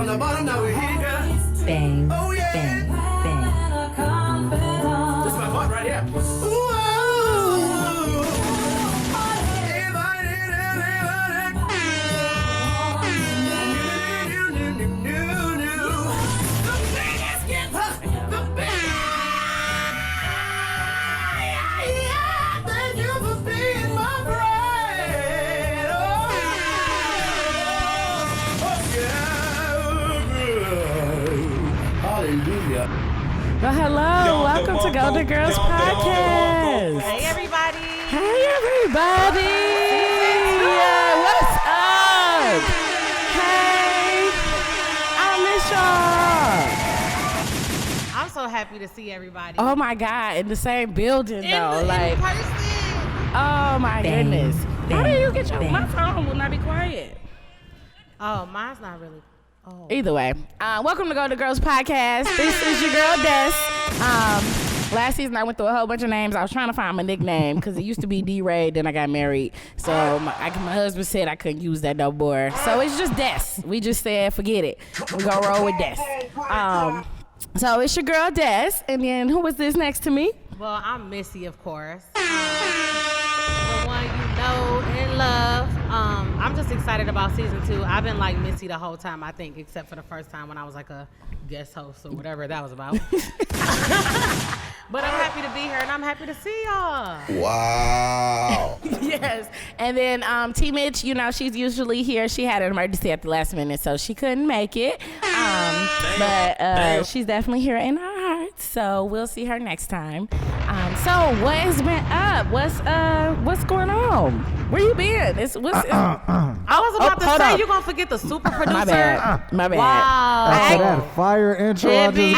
from the bottom, now we're here. Bang, Oh yeah. bang, bang. This is my part right here. Ooh. Hallelujah. Well, hello. Welcome to Golden Girls Podcast. Hey, everybody. Hey, everybody. What's up? Hey, I miss y'all. I'm so happy to see everybody. Oh, my God. In the same building, though. In Like, person. oh, my Bang, goodness. How do bang, you get your... bang. My phone will not be quiet. Oh, mine's not really. Oh. Either way, welcome to Go to Girls Podcast. This is your girl Des. Last season I went through a whole bunch of names. I was trying to find my nickname because it used to be D-Ray. Then I got married, so my husband said I couldn't use that no more. So it's just Des. We just said forget it. We gonna roll with Des. So it's your girl Des, and then who was this next to me? Well, I'm Missy, of course. The one you know and love. I'm just excited about season 2. I've been like Missy the whole time, I think, except for the first time when I was like a guest host or whatever that was about. But I'm happy to be here and I'm happy to see y'all. Wow. Yes. And then T Mitch, you know, she's usually here. She had an emergency at the last minute, so she couldn't make it. But she's definitely here in our hearts. So we'll see her next time. So what has been up? What's going on? Where you been? I was about to say, you're going to forget the super producer. My bad. My bad. Wow. After that fire intro I just gave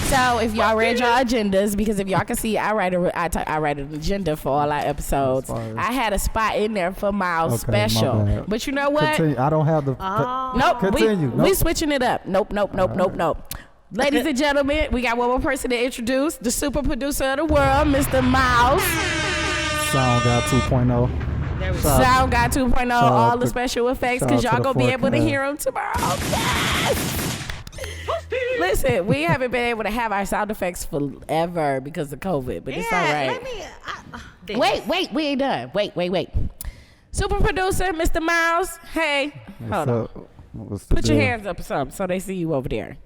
So if y'all read your agendas, because if y'all can see, I write an agenda for all our episodes. I had a spot in there for Miles special. But you know what? Continue. I don't have the... Nope. Continue. We switching it up. Nope. Ladies and gentlemen, we got one more person to introduce. The super producer of the world, Mr. Miles. SoundGuy 2.0. There we go. SoundGuy 2.0, all the to- special effects, shout because out y'all to the going to be able to forecast. hear them tomorrow. Yes! Listen, we haven't been able to have our sound effects forever because of COVID, but it's all right. Wait, we ain't done. Wait. Super producer, Mr. Miles. Hey, hold on. Put your hands up or something so they see you over there.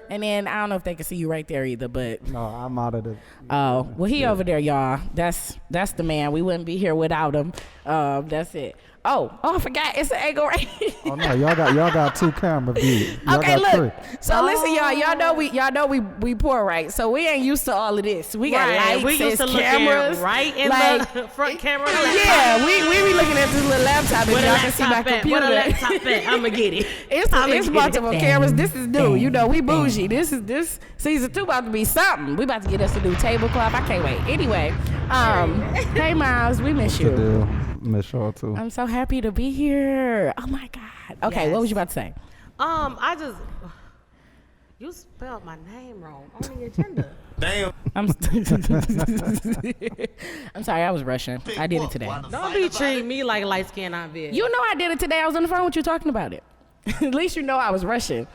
And then I don't know if they can see you right there either, but No, I'm out of the... oh, well, he over there, y'all. That's the man. We wouldn't be here without him. That's it. Oh, I forgot. It's an angle right here. Oh, no, y'all got 2 camera views. Okay, got look. 3. So listen, y'all know we poor, right? So we ain't used to all of this. We got lights, we used to look cameras, right in like, the front camera. Yeah, we be looking at this little laptop and Where the y'all can see my laptop at? computer. Where the laptop at? I'ma get it. It's multiple Bang, cameras. This is new. bang, You know, we bang. bougie. This season 2 about to be something. We about to get us a new tablecloth. I can't wait. Anyway, hey Miles, we miss Good you. deal. Miss y'all too. I'm so happy to be here. Oh my God. Okay, Yes. what was you about to say? You spelled my name wrong on the agenda. Damn. I'm sorry, I was rushing. I did it today. Don't be treating me like light skin on vid. You know I did it today. I was on the phone with you talking about it. At least you know I was rushing.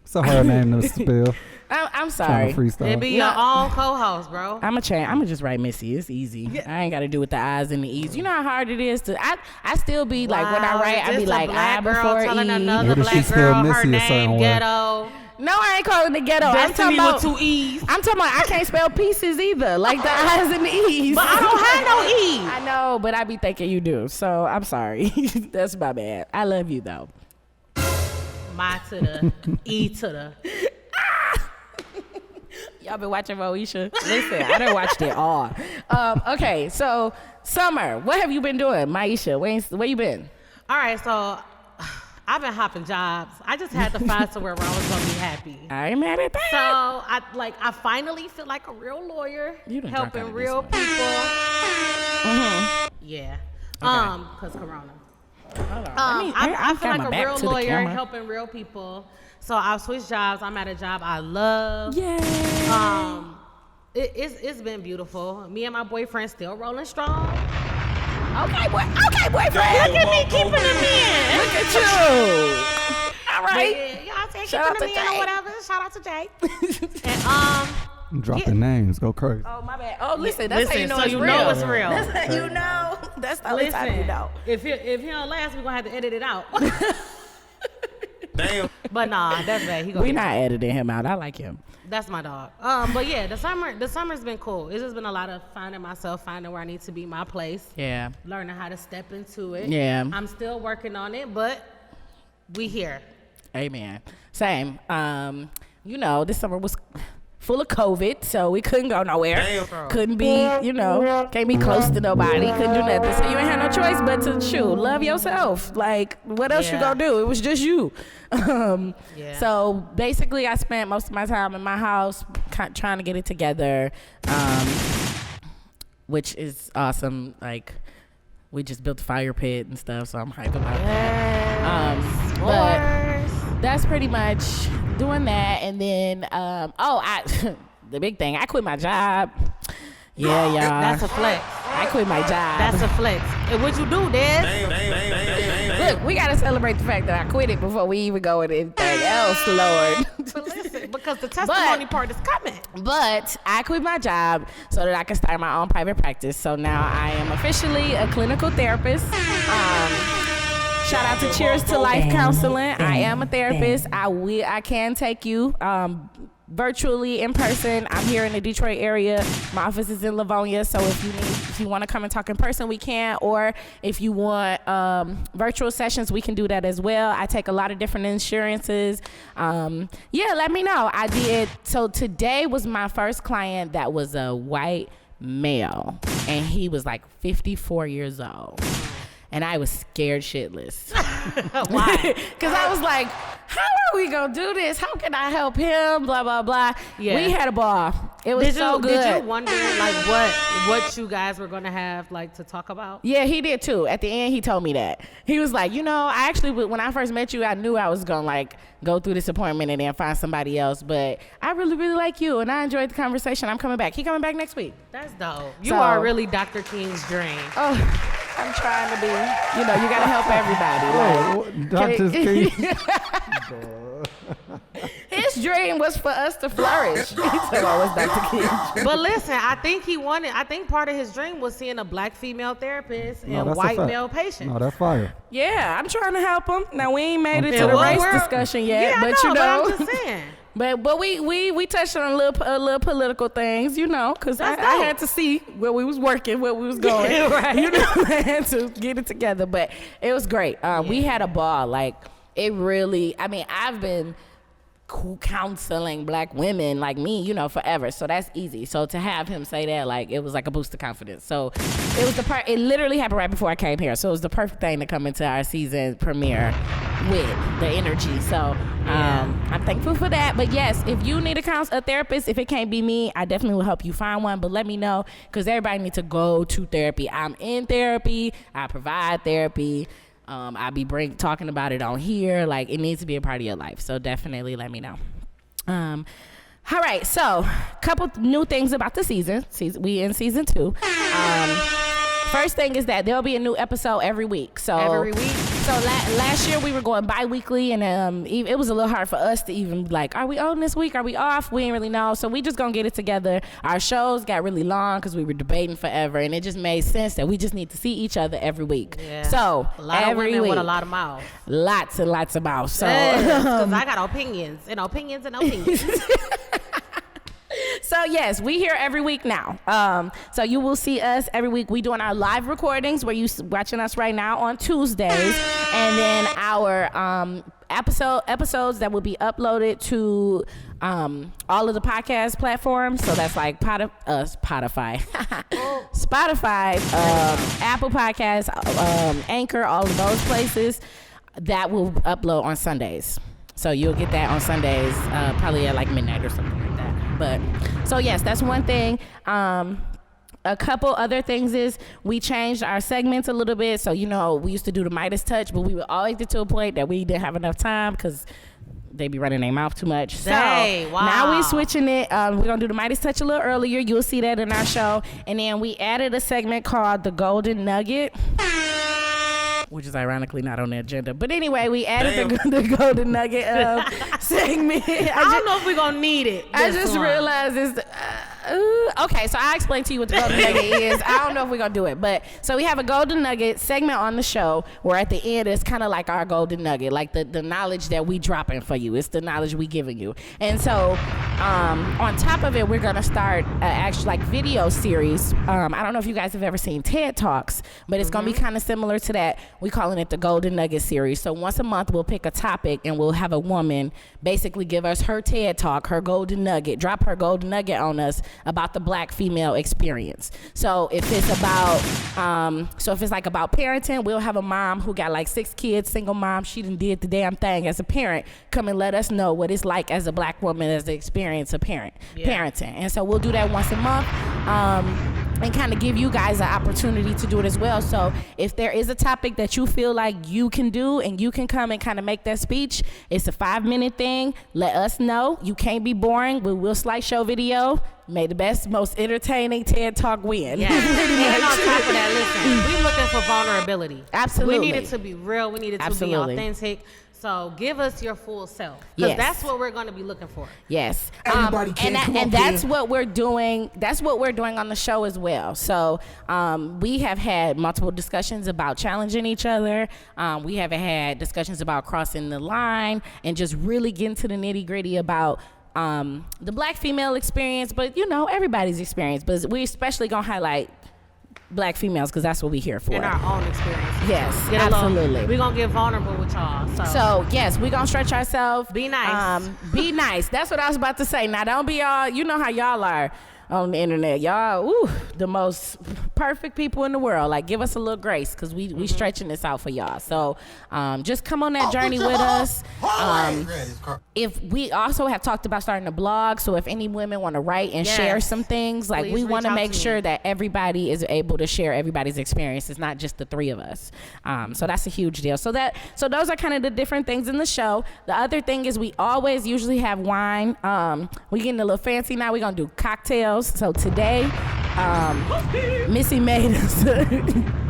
It's a hard name to spell. I'm Trying sorry. to freestyle. It be your own co-host, bro. I'm gonna just write Missy. It's easy. I ain't gotta do with the I's and the E's. You know how hard it is to. I still be like when I write, I be like I before E. telling another Maybe she black spelled girl her Missy a certain name way. ghetto. No, I ain't calling it ghetto. I'm talking Destiny about with 2 E's. I'm talking about I can't spell pieces either, like the I's and the E's. But I don't have no E. I know, but I be thinking you do. So I'm sorry. That's my bad. I love you though. My to the E to the. Y'all been watching Moesha? Listen, I done watched it all. Okay, so summer, what have you been doing, Maisha? Where you been? All right, so I've been hopping jobs. I just had to find somewhere where I was gonna be happy. I ain't mad at that. So I finally feel like a real lawyer, You done drunk out helping of real this people. Mm-hmm. Yeah. Okay. Cause Corona. Hold on. I feel got like my a back real to the lawyer camera. helping real people. So I've switched jobs. I'm at a job I love. Yay. It's been beautiful. Me and my boyfriend still rolling strong. Okay, boyfriend. Look at me keeping them in. Look at you. All right. Y'all say Shout out keeping to them in Jay. or whatever. Shout out to Jay. And Dropping names, go crazy. Oh, my bad. Oh, listen, that's how you know so it's you real. know it's real. That's how you know. That's the only time you know. If he don't last, we're gonna have to edit it out. Damn. But nah, that's bad. We not editing him out. I like him. That's my dog. But yeah, the summer's been cool. It's just been a lot of finding myself, finding where I need to be, my place. Yeah. Learning how to step into it. Yeah. I'm still working on it, but we here. Amen. Same. This summer was full of COVID, so we couldn't go nowhere. Damn. Couldn't be, can't be close to nobody. Couldn't do nothing. So you ain't had no choice but to love yourself. Like, what else you gonna do? It was just you. So basically, I spent most of my time in my house trying to get it together, which is awesome. Like, we just built a fire pit and stuff, so I'm hyped about that. But that's pretty much doing that. And then, the big thing, I quit my job. Yeah, y'all. That's a flex. I quit my job. That's a flex. And what you do, Des? Look, we got to celebrate the fact that I quit it before we even go with anything else, Lord. But listen, because the testimony part is coming. But I quit my job so that I can start my own private practice. So now I am officially a clinical therapist. Shout out to Cheers to Life Counseling. I am a therapist. I can take you virtually, in person. I'm here in the Detroit area. My office is in Livonia, so if you want to come and talk in person, we can. Or if you want virtual sessions, we can do that as well. I take a lot of different insurances. Let me know. I did. So today was my first client that was a white male, and he was like 54 years old. And I was scared shitless. Why? Because I was like, how are we going to do this? How can I help him? Blah, blah, blah. Yeah. We had a ball. It was so good. Did you wonder, like, what you guys were going to have, like, to talk about? Yeah, he did, too. At the end, he told me that. He was like, I actually, when I first met you, I knew I was going to, like, go through this appointment and then find somebody else. But I really, really like you, and I enjoyed the conversation. I'm coming back. He coming back next week. That's dope. You are really Dr. King's dream. Oh, I'm trying to be. You got to help everybody. Dr. King. His dream was for us to flourish. He said I was Dr. King. But listen, I think part of his dream was seeing a black female therapist and white male patients. No, that's fire. Yeah, I'm trying to help him. Now, we ain't made it to the race discussion yet. Yeah, but but I'm just saying. But we touched on a little political things, because I had to see where we was working, where we was going. Yeah, right. I had to get it together. But it was great. We had a ball. Like, it really, I've been counseling black women like me, forever. So that's easy. So to have him say that, like, it was like a boost of confidence. So it literally happened right before I came here. So it was the perfect thing to come into our season premiere with the energy. So I'm thankful for that. But yes, if you need a therapist, if it can't be me, I definitely will help you find one. But let me know, because everybody needs to go to therapy. I'm in therapy. I provide therapy. I'll be talking about it on here. Like, it needs to be a part of your life. So definitely let me know. All right. So couple new things about the season. We in season 2. First thing is that there'll be a new episode every week. So every week. So last year we were going bi-weekly, and it was a little hard for us to even like, are we on this week? Are we off? We didn't really know. So we just gonna get it together. Our shows got really long because we were debating forever, and it just made sense that we just need to see each other every week. Yeah. So a lot every of women week, with a lot of mouths. Lots and lots of mouths. So because I got opinions and opinions and opinions. So yes, we here every week now. So you will see us every week. We doing our live recordings where you watching us right now on Tuesdays, and then our episodes that will be uploaded to all of the podcast platforms. So that's like Spotify, Apple Podcasts, Anchor, all of those places that will upload on Sundays. So you'll get that on Sundays, probably at like midnight or something like that. But so yes, that's one thing. A couple other things is we changed our segments a little bit. So we used to do the Midas touch, but we would always get to a point that we didn't have enough time because they be running their mouth too much. Dang, so wow. now we switching it. We're gonna do the Midas Touch a little earlier. You'll see that in our show. And then we added a segment called the Golden Nugget, which is ironically not on the agenda. But anyway, we added the Golden Nugget segment. I don't know if we're going to need it. I just realized it's... okay, so I'll explain to you what the Golden Nugget is. I don't know if we're going to do it. But so we have a Golden Nugget segment on the show where at the end it's kind of like our Golden Nugget, like the knowledge that we dropping for you. It's the knowledge we giving you. And so on top of it, we're going to start actually like video series. I don't know if you guys have ever seen TED Talks, but it's going to be kind of similar to that. We calling it the Golden Nugget series. So once a month, we'll pick a topic and we'll have a woman basically give us her TED Talk, her Golden Nugget, drop her Golden Nugget on us about the Black female experience. So if it's about, if it's like about parenting, we'll have a mom who got like 6 kids, single mom. She done did the damn thing as a parent. Come and let us know what it's like as a Black woman, as the experience of parenting. And so we'll do that once a month. And kind of give you guys an opportunity to do it as well. So if there is a topic that you feel like you can do and you can come and kind of make that speech, it's a 5-minute thing. Let us know. You can't be boring. We will slideshow video. May the best, most entertaining TED Talk win. Yeah. And on top of that, listen, we're looking for vulnerability. Absolutely. We need it to be real. We need it to be authentic. So give us your full self, because that's what we're going to be looking for. Yes. Everybody and that's what we're doing. That's what we're doing on the show as well. So we have had multiple discussions about challenging each other. We have had discussions about crossing the line and just really getting to the nitty gritty about the Black female experience, but everybody's experience. But we especially gonna highlight Black females because that's what we're here for. In our own experience. Yes, absolutely. We're gonna get vulnerable with y'all. So yes, we're gonna stretch ourselves. Be nice. Be nice. That's what I was about to say. Now don't be all, you know how y'all are on the internet. Y'all, the most perfect people in the world. Like, give us a little grace because we stretching this out for y'all. So just come on that journey with us. If we also have talked about starting a blog, so if any women want to write and share some things, like, we want to make sure that everybody is able to share everybody's experience. It's not just the 3 of us. So that's a huge deal. So those are kind of the different things in the show. The other thing is we always usually have wine. We getting a little fancy now. We're gonna do cocktails. So today, Missy made us.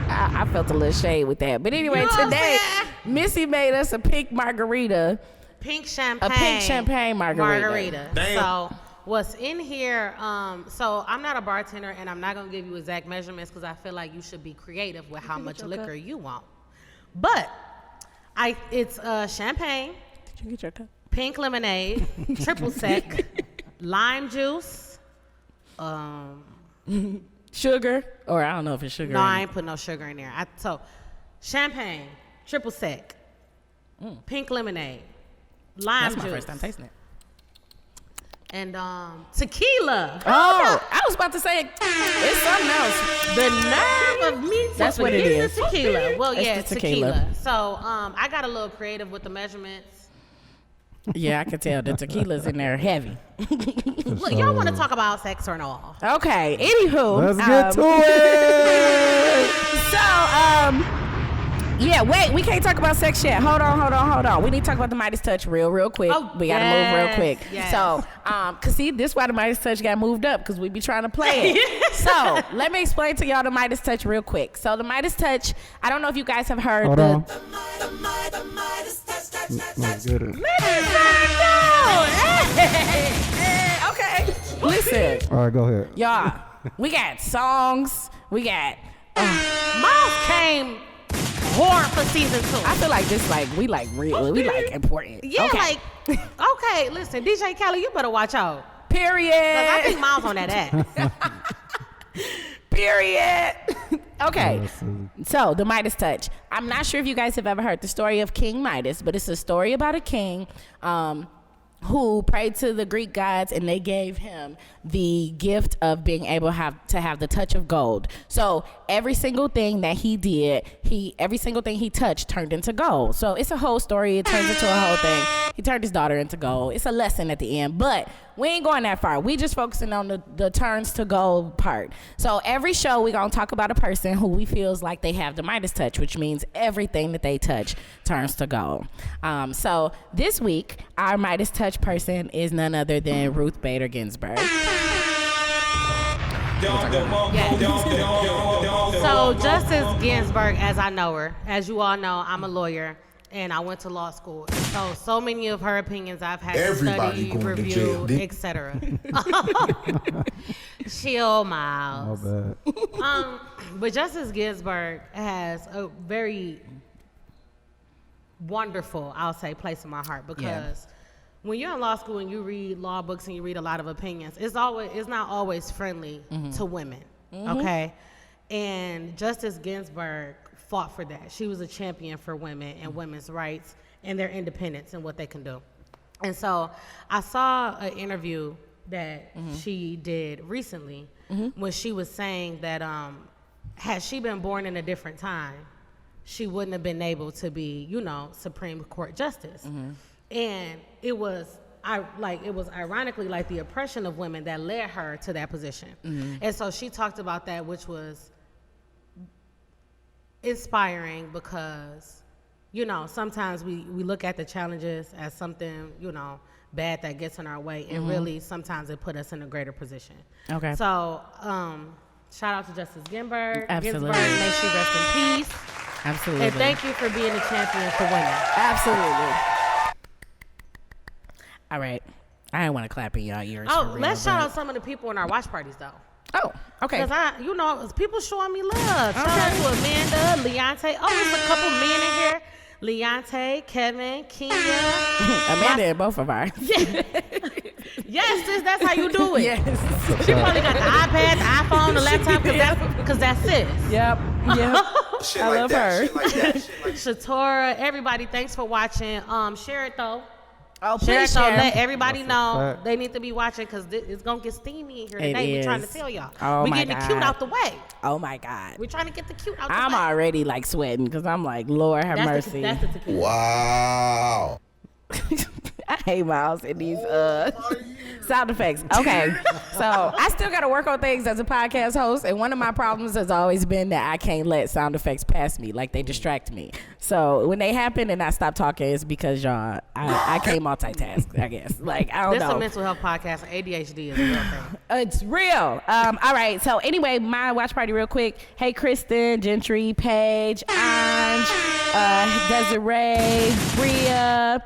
I felt a little shade with that, but anyway, today Missy made us a pink margarita. Pink champagne. A pink champagne margarita. Damn. So what's in here? So I'm not a bartender, and I'm not gonna give you exact measurements because I feel like you should be creative with how much liquor you want. But it's champagne. Did you get your cup? Pink lemonade, triple sec, lime juice. Sugar, or I don't know if it's sugar. No, I ain't put no sugar in there. So champagne, triple sec, pink lemonade, lime juice. That's my first time tasting it. And tequila. Oh, I was about to say it's something else. The nerve of me. That's what it is. The tequila. Well, It's the tequila. So I got a little creative with the measurements. Yeah, I could tell the tequila's in there heavy. Look, y'all want to talk about sex or no? Okay, anywho. Let's get to it. Yeah, wait, we can't talk about sex yet. Hold on. We need to talk about the Midas Touch real quick. We got to move real quick. Yes. So, cause see, this is why the Midas Touch got moved up, cause we be trying to play it. So, let me explain to y'all the Midas Touch real quick. So, the Midas Touch, I don't know if you guys have heard Hold on. Let's get it. Okay, listen. All right, go ahead. Y'all, we got songs. We got. Miles came hard for season 2. I feel like this, like we like real, we like important. Yeah, okay. Okay, listen, DJ Kelly, you better watch out. Period. I think Miles on that ass. Period. Okay, so the Midas Touch. I'm not sure if you guys have ever heard the story of King Midas, but it's a story about a king who prayed to the Greek gods, and they gave him the gift of being able to have the touch of gold. So every single thing that he did, every single thing he touched turned into gold. So it's a whole story. It turns into a whole thing. He turned his daughter into gold. It's a lesson at the end, but we ain't going that far. We just focusing on the turns to gold part. So every show we gonna talk about a person who we feels like they have the Midas touch, which means everything that they touch turns to gold. So this week, our Midas touch person is none other than Ruth Bader Ginsberg. So Justice Ginsburg, as I know her, as you all know, I'm a lawyer and I went to law school. So many of her opinions I've had to study, review, etc. Chill, Miles. My bad. But Justice Ginsburg has a very wonderful, I'll say, place in my heart because when you're in law school and you read law books and you read a lot of opinions, it's not always friendly to women, okay? And Justice Ginsburg fought for that. She was a champion for women and women's rights and their independence and what they can do. And so I saw an interview that she did recently when she was saying that had she been born in a different time, she wouldn't have been able to be, Supreme Court justice. And it was ironically like the oppression of women that led her to that position. And so she talked about that, which was inspiring because, sometimes we look at the challenges as something, bad that gets in our way, and really sometimes it put us in a greater position. Okay. So shout out to Justice Ginsburg. Absolutely. May she rest in peace. Absolutely. And thank you for being a champion for women. Absolutely. All right. I didn't want to clap in y'all ears. Let's shout out some of the people in our watch parties, though. Oh, okay. Because people showing me love. Shout out to Amanda, Leonte. Oh, there's a couple men in here. Leonte, Kevin, Kenya. Amanda and both of ours. Yes, sis, that's how you do it. Yes. She probably got the iPad, the iPhone, the laptop, because that's sis. Yep. I love her. Shatora, everybody, thanks for watching. Share it, though. Oh, please share. Let everybody know they need to be watching because it's going to get steamy in here today. We're trying to tell y'all. We're getting the cute out the way. Oh, my God. We're trying to get the cute out the way. I'm already like sweating because I'm like, Lord have mercy. That's the tequila. Wow. I hate Miles and these sound effects. Okay, so I still got to work on things as a podcast host, and one of my problems has always been that I can't let sound effects pass me, like they distract me. So when they happen and I stop talking, it's because y'all, I can't multitask, I guess. Like, I don't know. This is a mental health podcast. ADHD is a real thing. It's real. All right, so anyway, my watch party real quick. Hey, Kristen, Gentry, Paige, Ange, Desiree, Bria,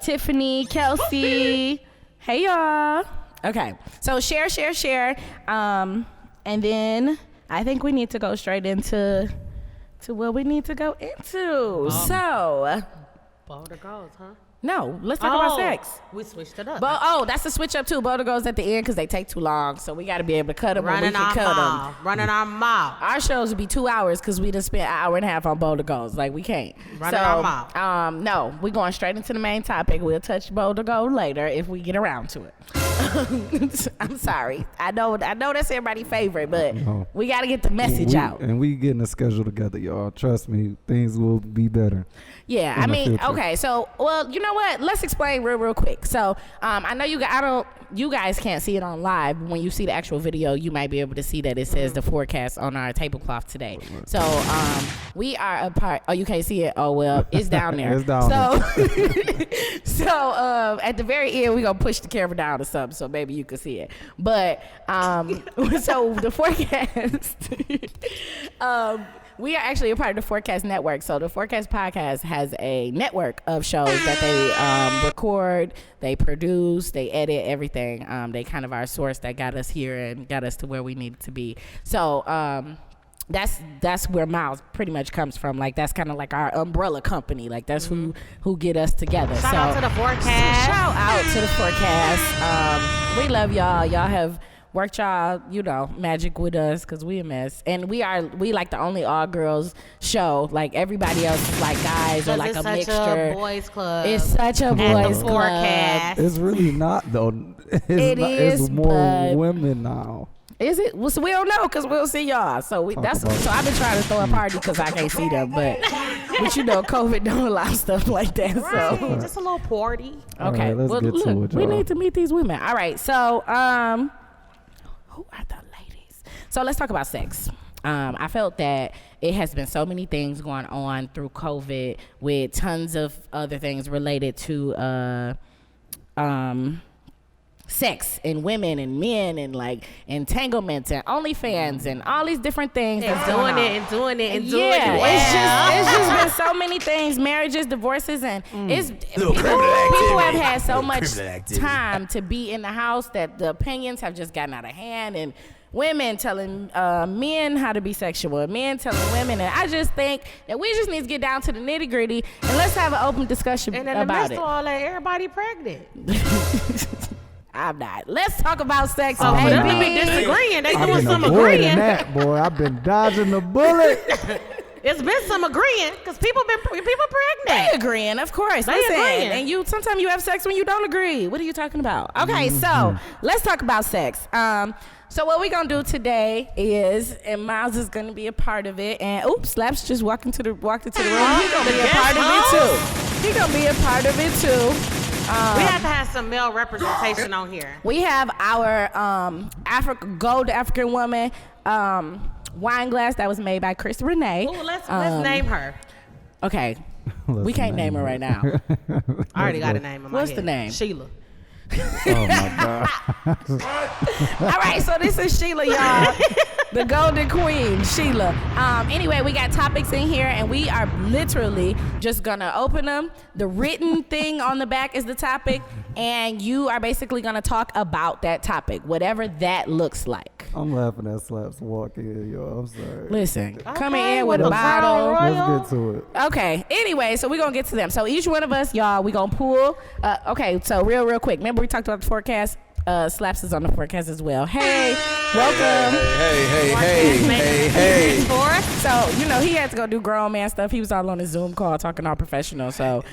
Tiffany, Kelsey. Hey y'all. Okay, so share. And then I think we need to go straight into what we need to go into. So Boulder goes, huh? No, let's talk about sex. We switched it up. That's a switch up too. Boulder goes at the end because they take too long, so we got to be able to cut them. Running our mouth. Our shows would be 2 hours because we just spent an hour and a half on Boulder goes. Like we can't. Running our mouth. No, we're going straight into the main topic. We'll touch Boulder Go later if we get around to it. I'm sorry. I know that's everybody's favorite, but we got to get the message out. And we getting a schedule together, y'all. Trust me, things will be better. Yeah, I mean, okay. So, well, you know what? Let's explain real quick. So, I know you guys can't see it on live. When you see the actual video, you might be able to see that it says the forecast on our tablecloth today. So, we are a part. Oh, you can't see it? Oh, well, it's down there. It's down there. So, at the very end, we're going to push the camera down or something so maybe you can see it. But, so the forecast, we are actually a part of the Forecast Network. So the Forecast Podcast has a network of shows that they record, they produce, they edit, everything. They kind of are a source that got us here and got us to where we needed to be. So that's where Miles pretty much comes from. Like that's kind of like our umbrella company. Like that's who get us together. Shout out to the Forecast. Shout out to the Forecast. We love y'all. Y'all have work y'all, magic with us because we a mess. And we like the only all girls show. Like everybody else is like guys or like a mixture. It's such a boys club. It's such a boys club. Forecast. It's really not though. It's more women now. Is it? Well, so we don't know because we'll see y'all. So I've been trying to throw a party because I can't see them, but COVID don't allow stuff like that. Right. So just a little party. Okay, let's get to it, y'all. We need to meet these women. All right, so who are the ladies? So let's talk about sex. I felt that it has been so many things going on through COVID with tons of other things related to sex and women and men and like entanglements and OnlyFans and all these different things. And doing it. Yeah, it's just been so many things, marriages, divorces, and people have had so much time to be in the house that the opinions have just gotten out of hand, and women telling men how to be sexual, men telling women, and I just think that we just need to get down to the nitty gritty and let's have an open discussion about it. And in the midst of all that, everybody pregnant. I'm not. Let's talk about sex, baby. For them to be disagreeing, they doing some agreeing. That, boy, I've been dodging the bullet. It's been some agreeing because people pregnant. They agreeing, of course. They agreeing. And sometimes you have sex when you don't agree. What are you talking about? Okay, so let's talk about sex. So what we're gonna do today is, and Miles is gonna be a part of it, and Slaps just walked into the room. He's gonna be a part of it too. He's gonna be a part of it too. We have to have some male representation on here. We have our gold African woman wine glass that was made by Chris Renee. Ooh, let's name her. Okay, we can't name her right now. I already got a name in my What's head. the name? Sheila. Oh my God. All right, so this is Sheila, y'all. The golden queen, Sheila. Anyway, we got topics in here, and we are literally just gonna open them. The written thing on the back is the topic, and you are basically gonna talk about that topic, whatever that looks like. I'm laughing at Slaps walking in, yo. I'm sorry. Listen, coming in with a bottle. Let's get to it. Okay. Anyway, so we're gonna get to them. So each one of us, y'all, we gonna pull. Okay. So real quick. Remember we talked about the forecast. Slaps is on the forecast as well. Hey, welcome. Hey. So he had to go do grown man stuff. He was all on a Zoom call talking all professional. So,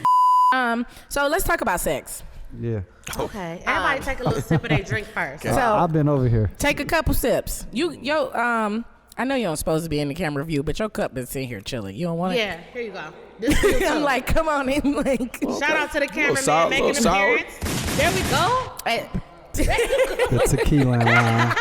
so let's talk about sex. Yeah. Okay. Everybody take a little sip of their drink first. So I've been over here. Take a couple sips. I know you don't supposed to be in the camera view, but your cup been sitting here chilling. You don't want it? Yeah, here you go. This I'm like, come on in. Like, shout out to the cameraman making an appearance. There we go. The tequila line.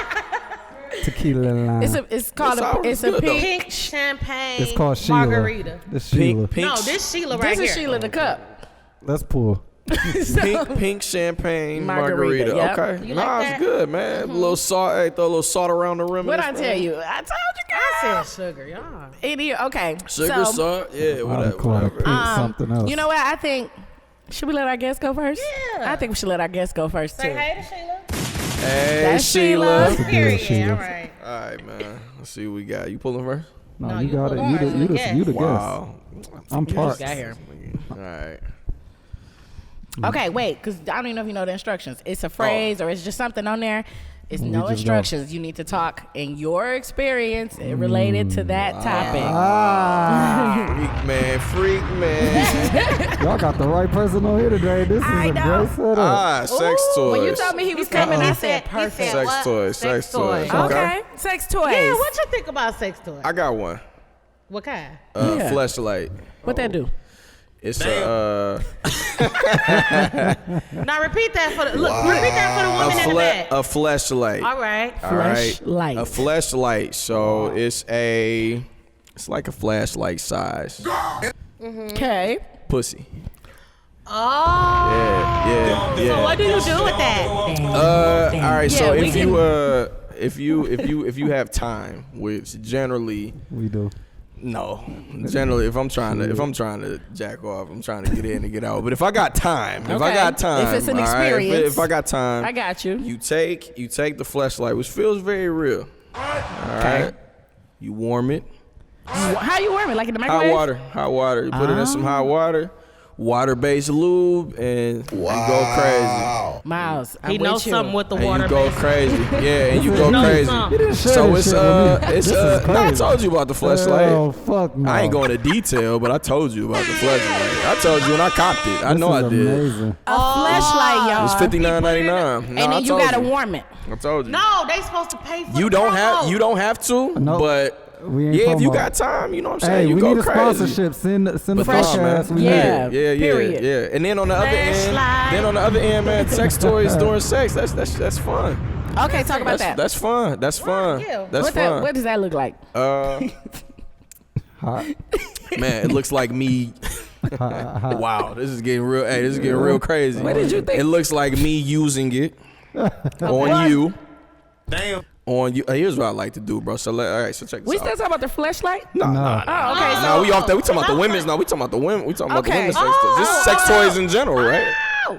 Tequila line. It's called a pink champagne. It's called Sheila. Margarita. It's Sheila. No, this Sheila right here. This is Sheila the cup. Let's pull. Pink champagne margarita. Yep. Okay. You like that? It's good, man. A little salt. Hey, throw a little salt around the rim. What I tell you? I told you guys. I said sugar, y'all. Okay. Sugar, salt. Yeah, whatever. Something else. You know what? I think, should we let our guests go first? Yeah. I think we should let our guests go first, too. Say hey to Sheila. Hey, That's Sheila. Period. Sheila. All right. All right, man. Let's see what we got. You pulling first? No, you you got pull it. You the guest. Wow. I'm parked. Got here. All right. Okay, wait, because I don't even know if you know the instructions. It's a phrase or it's just something on there. It's We no just instructions. You need to talk in your experience related to that topic. Freak man. Y'all got the right person on here today. This is I a know. great setup. Sex toys. When you told me he was coming, I said perfect. Sex toys. Sex toys. Okay, sex toys. Yeah, what you think about sex toys? I got one. What kind? Fleshlight. What that do? It's Now repeat that for the woman in the back. A fleshlight. All right. Fleshlight. A fleshlight. So it's like a flashlight size. Okay. Pussy. Oh. Yeah. So what do you do with that? All right. Yeah, So we if you have time, which generally We do. no, generally if I'm trying to jack off, I'm trying to get in and get out. But if I got time, If it's an all right, experience, if I got time, I got you. You take the fleshlight, which feels very real. All right. You warm it. How you warm it? Like in the microwave? Hot water. You put it in some hot water. water-based lube, and you go crazy. Miles, He knows something with the And water. you go crazy. Yeah, and you go knows crazy. something. You didn't share So this it's shit with me. I told you about the fleshlight. Oh fuck no. I ain't going to detail, but I told you about the fleshlight. I told you and I copped it. I This know is I did. Amazing. a fleshlight, y'all. It's $59.99. and then you gotta warm it. I told you. No, they supposed to pay for You the don't promo. have to, Nope. but We ain't yeah, if you promo. got time, you know what I'm Hey, saying. You we go need a crazy. sponsorship. Send the But fresh, podcast. man. We Yeah. need it. Period. Yeah. And then on the other end, man, sex toys during sex. That's fun. Okay, talk about that. That's fun. That's fun. yeah. That's what, fun. what does that look like? Hot. Man, it looks like me. Hot. Wow, this is getting real. Hey, this is getting real crazy. What did you think? It looks like me using it on you. Damn. On you. Here's what I like to do, bro. So all right, so check this We out. still talking about the fleshlight? No. Oh, okay. No, we off that. We talking about the women's. No, we talking about the women. We talking about the Okay. women's sex toys. This is sex toys in general, right?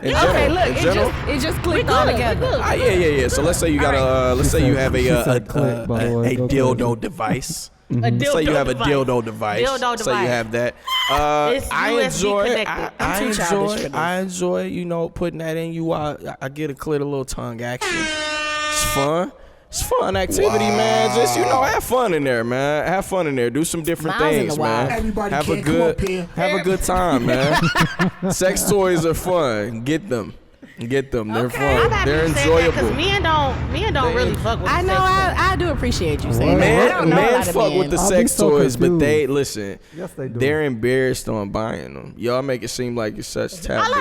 In general. Okay, look, in general. it just clicked all together. Yeah. So let's say you got a. Let's say you have She a said click, by the way. Go dildo device. A Let's say you have a device. dildo device. Dildo Say you device. have that. It's I USB enjoy. connected. I I'm too childish for this. I enjoy. You know, putting that in you. I get a clit, a little tongue action. It's fun. It's fun activity, man. Just have fun in there, man. Have fun in there. Do some different Miles in things, the wild. man. Everybody Have a can't come up good, here. have a good time, man. Sex toys are fun. Get them. They're fun. I'm happy They're you said that, enjoyable. 'cause men don't really fuck with I the know. sex toys. I do appreciate you saying Man, that. I don't know a Man lot of fuck men. with the I'll be sex so toys, but confused. they listen. Yes, they do. They're embarrassed on buying them. Y'all make it seem like it's such taboo.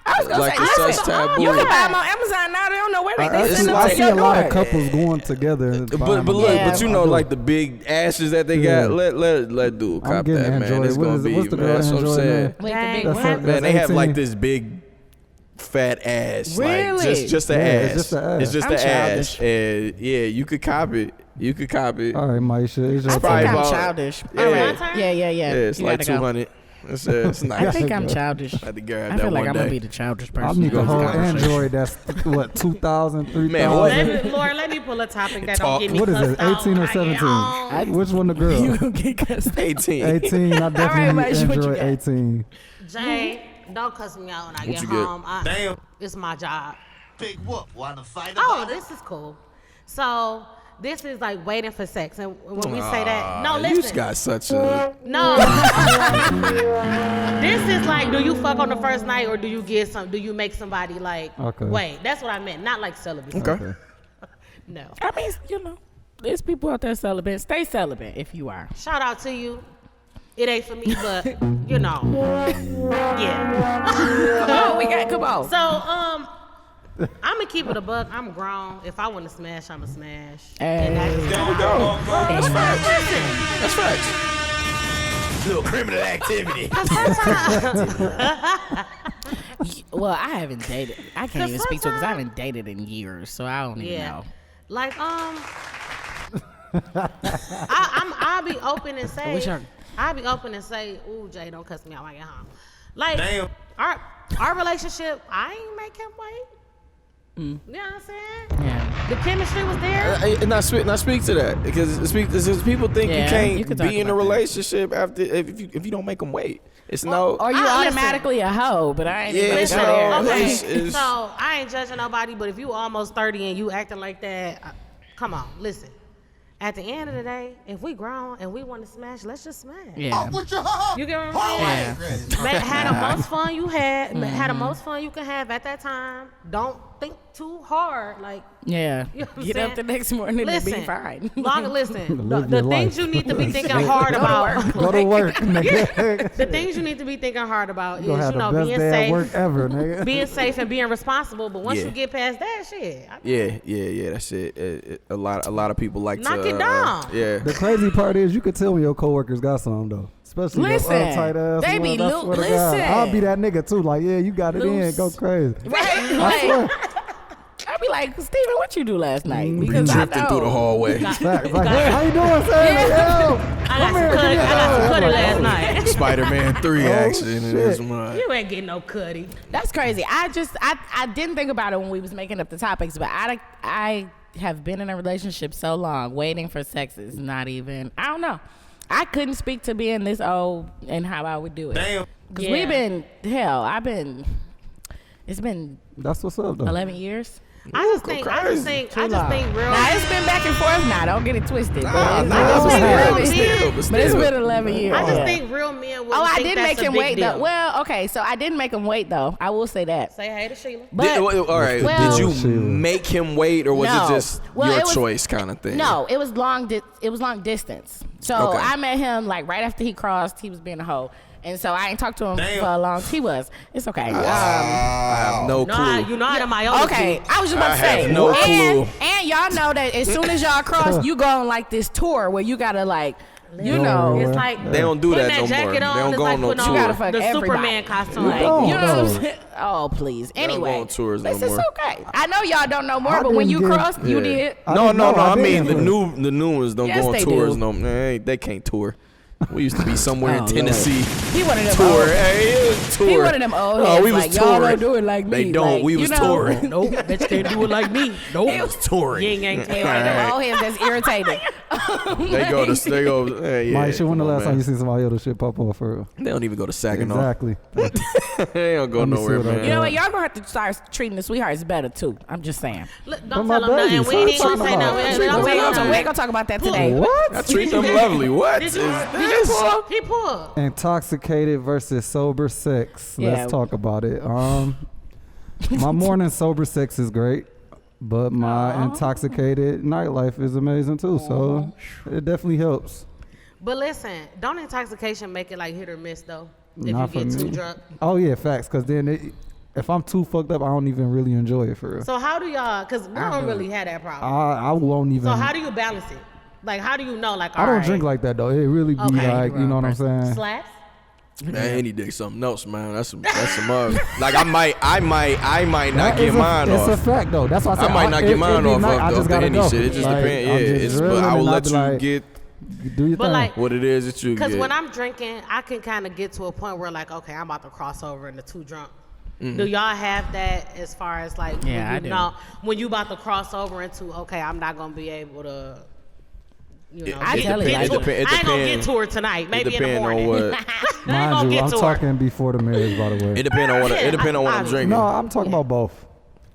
I was gonna Like say, it's listen, such taboo. you can buy them on Amazon now. They don't know where they It's send them like- to I see your a lot door. of couples going together. and But buying look, them. Yeah. but you know, like the big ashes that they Yeah. got. Let dude I'm cop getting that, man. Android. It's What gonna is it? be, What's the man. girl That's what I'm Android saying. name? Wait, the Dang. big That's what? a- Man, they have 18. like this big fat ass. Really? Like just the Yeah, ass. it's just the ass. It's just I'm the ass. childish. And yeah, you could cop it. All right, Maisha. It's I your think probably I'm about- childish. Yeah. All right. My turn? Yeah. Yeah, it's You like gotta go. 200. It's I nice. think I'm childish. I had to grab I that feel like one I'm gonna be day. the childish I person. need in the this whole conversation. Android that's, 2,000, 3,000. Let me, Laura, let me pull a topic that Talk. don't get me What is it, cussed 18 or out when I get 17? home. Which one the girl? You gonna get cussed. 18. 18. I definitely Maisha, need what you Android got? 18. Jay, don't cuss me out when I get you get? home. Damn. It's my job. Big whoop. Want to fight Oh, about it? this is cool. So this is like waiting for sex, and when we say that, no, You listen, just got such a. no. This is like, do you fuck on the first night, or do you get some? Do you make somebody like Okay. wait? That's what I meant, not like celibacy. Okay. No. I mean, there's people out there celibate. Stay celibate if you are. Shout out to you. It ain't for me, but yeah. Come on. So I'm gonna keep it a buck. I'm grown. If I want to smash, I'ma smash. Hey. And that's There we go. That's facts. That's facts. Little criminal activity. Well, I haven't dated. I can't even speak to it because I sometimes- haven't dated in years, so I don't even Yeah. know. Like I'll be open and say Which are- I'll be open and say, ooh, Jay, don't cuss me out when I get home. Like Damn. our relationship, I ain't make him wait. You know what I'm saying? Yeah. The chemistry was there. Not speak to that because people think Yeah, you can't you could talk be in a about that. relationship after if you don't make them wait. It's no. Or you listen. automatically a hoe, but I ain't even Listen, gonna go there. Okay, it's- so I ain't judging nobody, but if you almost 30 and you acting like that, come on, listen. At the end of the day, if we grown and we want to smash, let's just smash. Yeah. What you huh? You get what I'm saying? Yeah. Had the most fun you had. Had the most fun you can have at that time. Don't think too hard. Like, Yeah. You know what I'm Get up saying? the next morning listen. and be fine. Listen. Live The your things life. you need to be thinking hard about. Go to work, nigga. The things you need to be thinking hard about is, You're gonna have the best being day at work safe, ever, nigga. being safe and being responsible. But once Yeah. you get past that shit, Yeah. That's it. A lot of people like Knock to it down. Yeah. The crazy part is you could tell when your coworkers got some though. Especially Listen, your uptight ass. they ones. be I loo- swear to God. listen. I'll be that nigga too. Like, yeah, you got it in. Go crazy. Right? I swear. Like, I'd be like, Steven, what you do last night? Be Because I drifting know. through the hallway. Facts. Like, hey, how you doing, Sam? Yo, I got some cutty last night. Spider-Man 3 action in shit. this month. You ain't getting no cutty. That's crazy. I didn't think about it when we was making up the topics, but I have been in a relationship so long, waiting for sex is not even, I don't know. I couldn't speak to being this old and how I would do it. Damn. Because we've been, it's been That's what's up, though. 11 years. I just think real. Now it's been back and forth. Now don't get it twisted. But it's been 11 years. I just think real men. I did make him wait though. Well, okay, so I didn't make him wait though. I will say that. Say hey to Sheila. But, all right. Did you make him wait, or was it just your choice kind of thing? No, it was long. It was long distance. So I met him like right after he crossed. He was being a hoe. And so I ain't talked to him for a long time. He was. It's okay. I have no clue. You know I'm my own. Okay, I was just about to say. Have no clue. And y'all know that as soon as y'all cross, you go on like this tour where you gotta like, you know. It's like they don't do that no more. Jacket on, they don't go on no tour. You gotta fuck the everybody. Superman costume. Like, you know what I'm saying? Oh, please. Anyway, don't go on tours no it's more. okay. I know y'all don't know more, but when you crossed, you did. No. I mean the new ones don't go on tours do. no. They can't tour. We used to be somewhere in Tennessee. He one of them tour. Tour. He one of them old heads. We was like, touring. Y'all don't do it like me. They don't. Like, we was touring. Nope, bitch can't do it like me. Nope. It was touring. Ain't He one of them old heads that's irritating. They go. Mike, shit, when the last time you seen somebody else shit pop off for real? They don't even go to Saginaw. Exactly. They don't go nowhere, man. You know what? Y'all gonna have to start treating the sweethearts better too. I'm just saying. Look, don't tell them nothing. We ain't gonna say nothing. We ain't gonna talk about that today. What? I treat them lovely. What? Did you pull? He pulled. Intoxicated versus sober sex. Yeah. Let's talk about it. My morning sober sex is great, but my intoxicated nightlife is amazing too. So it definitely helps. But listen, don't intoxication make it like hit or miss though? If Not you get for too me. drunk. Oh yeah, facts. Because then if I'm too fucked up, I don't even really enjoy it for real. So how do y'all? Because we don't really have that problem. I won't even. So how do you balance it? Like how do you know? Like I don't drink like that though. It really be like, you know what I'm saying? Slaps. Man, any dick something else, man. That's some other. Like I might not get mine off. It's a fact though. That's why I said I might not get mine off I just the gotta any go. shit. It just Like, depends. Yeah, but I will let you get do your But thing. like, what it is that you get. because when I'm drinking, I can kind of get to a point where like, okay, I'm about to cross over into too drunk. Do y'all have that as far as like, Yeah, when when you about to cross over into, okay, I'm not gonna be able to, you know, I tell you, get to like, it. I ain't gonna get to her tonight. Maybe in the morning. on what. I ain't Mind gonna you, get I'm to her. talking before the marriage, by the way. It depends on what. It depends on what I'm drinking. No, I'm talking about both.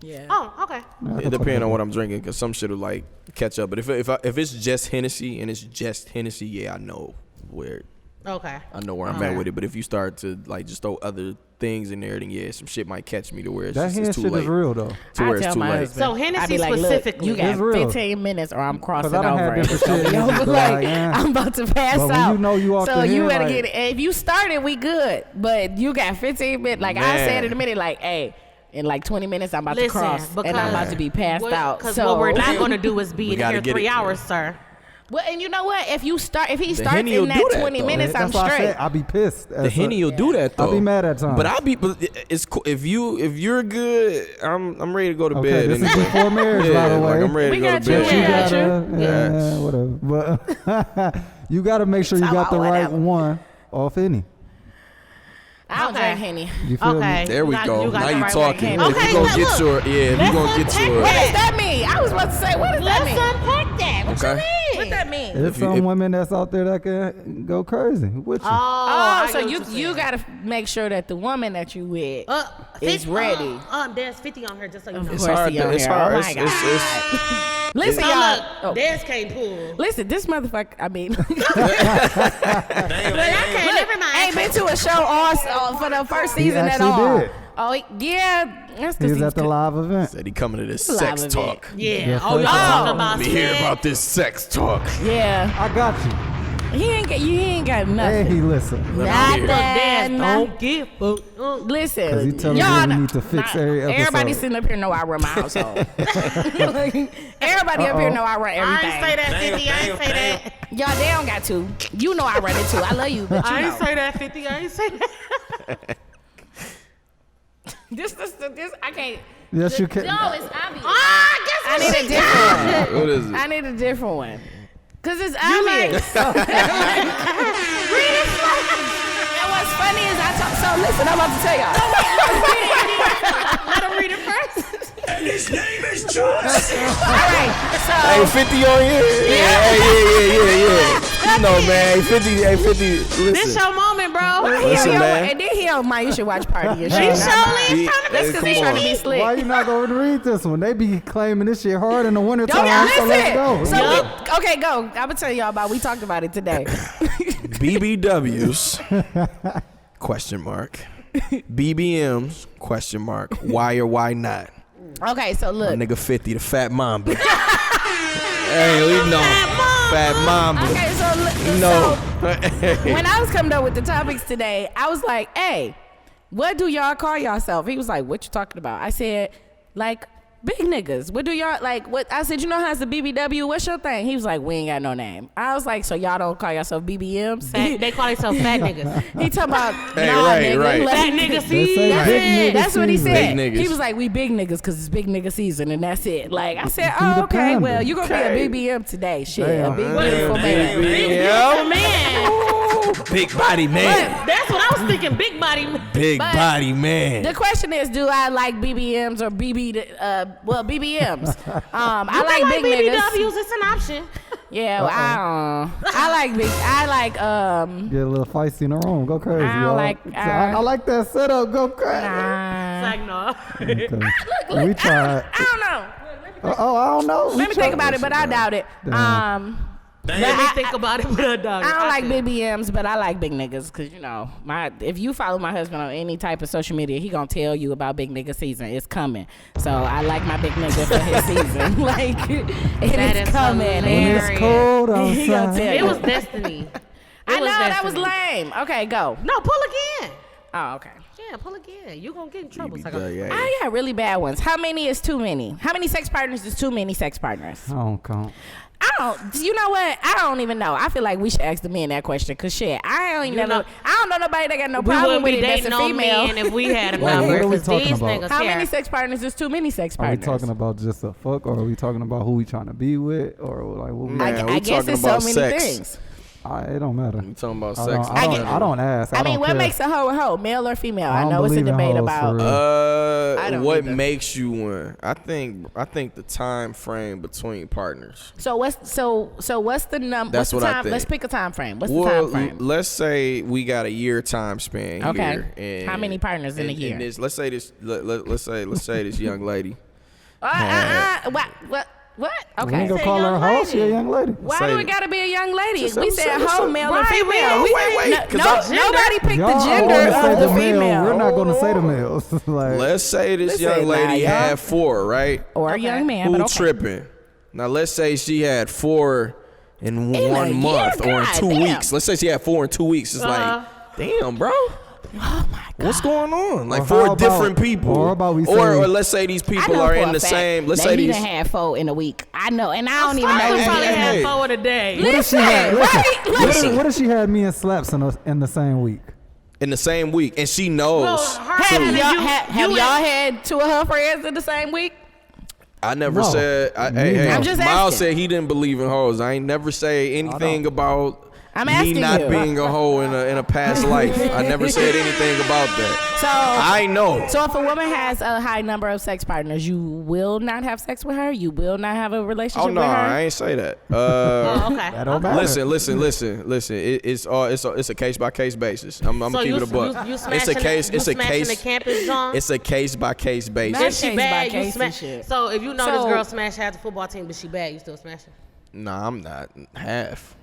Yeah. Oh, okay. It depends on what I'm drinking, cause some shit will like catch up. But if it's just Hennessy and it's just Hennessy, yeah, I know where. Okay. I know where I'm at with it. But if you start to like just throw other things in there, then yeah, some shit might catch me to where it's That just hand it's too shit late. is real though. To where I it's tell too my late. husband, So I Hennessy be like, look, specifically. you It's got real. 15 minutes or I'm crossing I done over. had different shit. I'm It's like, like, I'm about to pass But when out. you know you off so the you head, better like- get it. If you started, we good. But you got 15 minutes. Like I Man. said in a minute, like, hey, in like 20 minutes, I'm about to Listen, cross. And I'm about to be passed out. Because So what we're not going to do is be in gotta here get 3 it. hours, sir. Well, and you know what? If he starts Henny will in do that that, 20 though. minutes, I'm That's why I straight. said I'll be pissed. The Henny will do that though. I'll be mad at times. But it's cool. If you're good, I'm ready to go to Okay, bed. this is anyway. before marriage, Yeah, by the way. like I'm ready We to go got to you, bed. You yeah. gotta, whatever. But you gotta make sure you It's got the all right whatever. one off any. I don't Okay. drink Henny. You feel Okay. me? There we You got- go. you got Now the you right talking. way. If Okay, you gonna look, get to her, if you gonna get to What her. does that mean? I was about to say, what does that mean? unpack that. What Okay. you mean? What that mean? There's If you- some if- women that's out there that can go crazy with you. Oh, I so get you what you're you saying. gotta make sure that the woman that you with is 50 ready. There's 50 on her, just so you know. Of It's course hard he to- on it's here. hard. Oh my It's- God. Listen, Oh, y'all. look, Oh. Des can't pull. Listen, this motherfucker. I mean, But okay, never mind. ain't been to a show all for the first season at actually all. did. Oh, yeah. That's He because was at the live event. Said he coming to this Live sex event. talk. Yeah. Oh, y'all talking about We hear sex? about this sex talk. Yeah, I got you. he ain't got And nothing. he listen. Nothing. Don't give a Listen, 'Cause he telling me y'all we need to fix every episode. Everybody sitting up here know I run my household. Everybody up here know I run I everything. ain't say that, 50. I ain't say that. Y'all, they don't got to. You know I run it too. I love you, but you I know. ain't say that, 50. I ain't say that. This, I can't. Yes, you can. No, it's obvious. I I need a different one. What is it? I need a different one. Cause it's obvious. And what's funny is so listen, I'm about to tell y'all. Let him read it first. And his name is Josh. All right, so Hey, 50 on here? Yeah. No, man. 50. Listen. This your moment, bro. Listen, man. And then he on my You Should Watch party and shit. He surely trying to That's because he's trying to be slick. Why you not going to read this one? They be claiming this shit hard in the wintertime. Don't listen. Go. So okay, go. I'm gonna tell y'all about. We talked about it today. BBWs? Question mark. BBMs? Question mark. Why or why not? Okay, so look. My nigga 50, the fat mamba. Hey, we know. Fat mamba. Okay, so look. No. When I was coming up with the topics today, I was like, "Hey, what do y'all call yourself?" He was like, "What you talking about?" I said, "Like big niggas. What do y'all like? What?" I said, "You know how's the BBW? What's your thing?" He was like, "We ain't got no name." I was like, "So y'all don't call yourself BBMs?" They call themselves fat niggas. He talking about Hey, nah, right, nigga. right. Like, Fat nigga They see. say That's big it. nigga That's what he season. said. Big niggas. He was like, "We big niggas because it's big nigga season," and that's it. Like I said, He "Oh, the okay. panda. Well, you gonna Okay. be a BBM today? Shit, Damn. a big beautiful man." BBM. Man. Big body man. That's what I was thinking. Big body. Big But- body man. The question is, do I like BBMs or BBMs? I like big niggas. BBWs. It's an option. Yeah, well, I like Get a little feisty in the room. Go crazy, I y'all. like- I like that setup. Go crazy. It's like no. Okay. We tried. I don't know. I don't know. Let me think about it, but I doubt it. Let me think about it with a dog. I don't like BBMs, but I like big niggas because you know if you follow my husband on any type of social media, he gonna tell you about big nigga season. It's coming, so I like my big nigga for his season. Like That it's is coming. When hilarious. it's cold He gonna outside. tell It you. was destiny. I know was that was destiny. lame. Okay, go. No, pull again. Oh, okay. Yeah, pull again. You gonna get in trouble. Yeah. I got really bad ones. How many is too many? How many sex partners is too many sex partners? I don't count. I don't. You know what? I don't even know. I feel like we should ask the men that question. Cause shit, I don't even know. I don't know nobody that got no We problem wouldn't with be it. That's dating a no female. men if we had a Wait, what number. are we 'Cause talking these about? niggas How care. many sex partners is too many sex Are we partners? talking about just a fuck, or are we talking about who we trying to be with, or like what we? Man, we I guess talking it's so about many sex. things. It don't matter. We talking about I sex. don't, I don't ask. I mean, don't what care. makes a hoe a hoe, male or female? I don't know it's a believe in debate hoes, about. for real. I don't What either. makes you one? I think the time frame between partners. So what's the number? That's what's what the I time? think. Let's pick a time frame. What's the Well, time frame? let's say we got a year time span Okay. here. And, How many partners in a year? and let's say this young lady. What? We Okay. ain't gonna call her a hoe. She a young lady. Why Say do we it. gotta be a young lady? Just We say said it. hoe, male, or Right, female. wait, 'cause Nobody picked Y'all the gender only say of the the male. female. We're not gonna say the males. Like, Let's say this Listen, young lady nah, y'all- had 4, right? Or a young man, but Who okay. tripping? Now let's say she had 4 in In a 1 month year? or in God 2 damn. weeks. Let's say she had 4 in 2 weeks. It's like, damn, bro. Oh my God. What's going on? Like Or 4 how different about- people. or about we or say- let's say these I people know are for in a the fact same. Let's that say he these. done had 4 in a week. I know, and I don't even know. I if probably he- hey. had 4 in a day. what if she had? Listen, Listen. what if she had me and slaps in the same week? In the same week, and she knows. Well, her Have and y'all you- have you y'all and- had 2 of her friends in the same week? I never No. said. Me Hey, no. I'm just Miles asking. said he didn't believe in hoes. I ain't never say anything about I'm me asking not you. being a hoe in a past life. I never said anything about that. So I know. So if a woman has a high number of sex partners, you will not have sex with her? You will not have a relationship Oh no, with her? I ain't say that. Oh, okay. That don't matter. Listen. It's a case by case basis. I'm So gonna keep you, it a buck. you It's smashing a case. you It's a smashing case. the campus, John? It's a case by case basis. Not If she case by bad, you case and smash. shit. So if you know So- this girl smash half the football team, but she bad, you still smash her? Nah, I'm not half.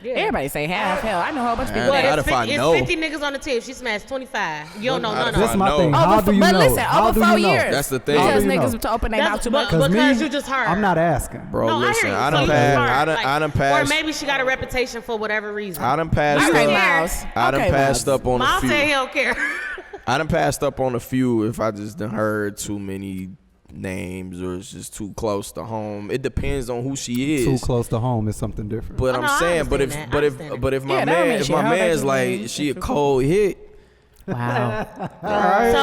Yeah. Everybody say half. Hell, I know a whole bunch of people. What that- Not It's if I 50, know. it's 50 niggas on the team. She smashed 25. You don't know Not none if of This I is them. my thing. know. How do you but know? listen, How over do 4 you know? years. That's the thing. Because How do you niggas know? to open their mouth too much. But- me, because you just heard. I'm not asking. Bro, No, listen. I I hear you. done So you passed. just heard, I done Or passed. maybe she got a reputation for whatever reason. I done passed Okay, up. Miles. I done Okay, passed Miles. up on a Miles few. said he don't care. I done passed up on a few if I just done heard too many names or it's just too close to home. It depends on who she is. Too close to home is something different. But Oh, I'm no, I saying, but understand if that. but I if understand but if my Yeah, that don't man mean if shit. my How man's that like mean? she a cold hit, Wow.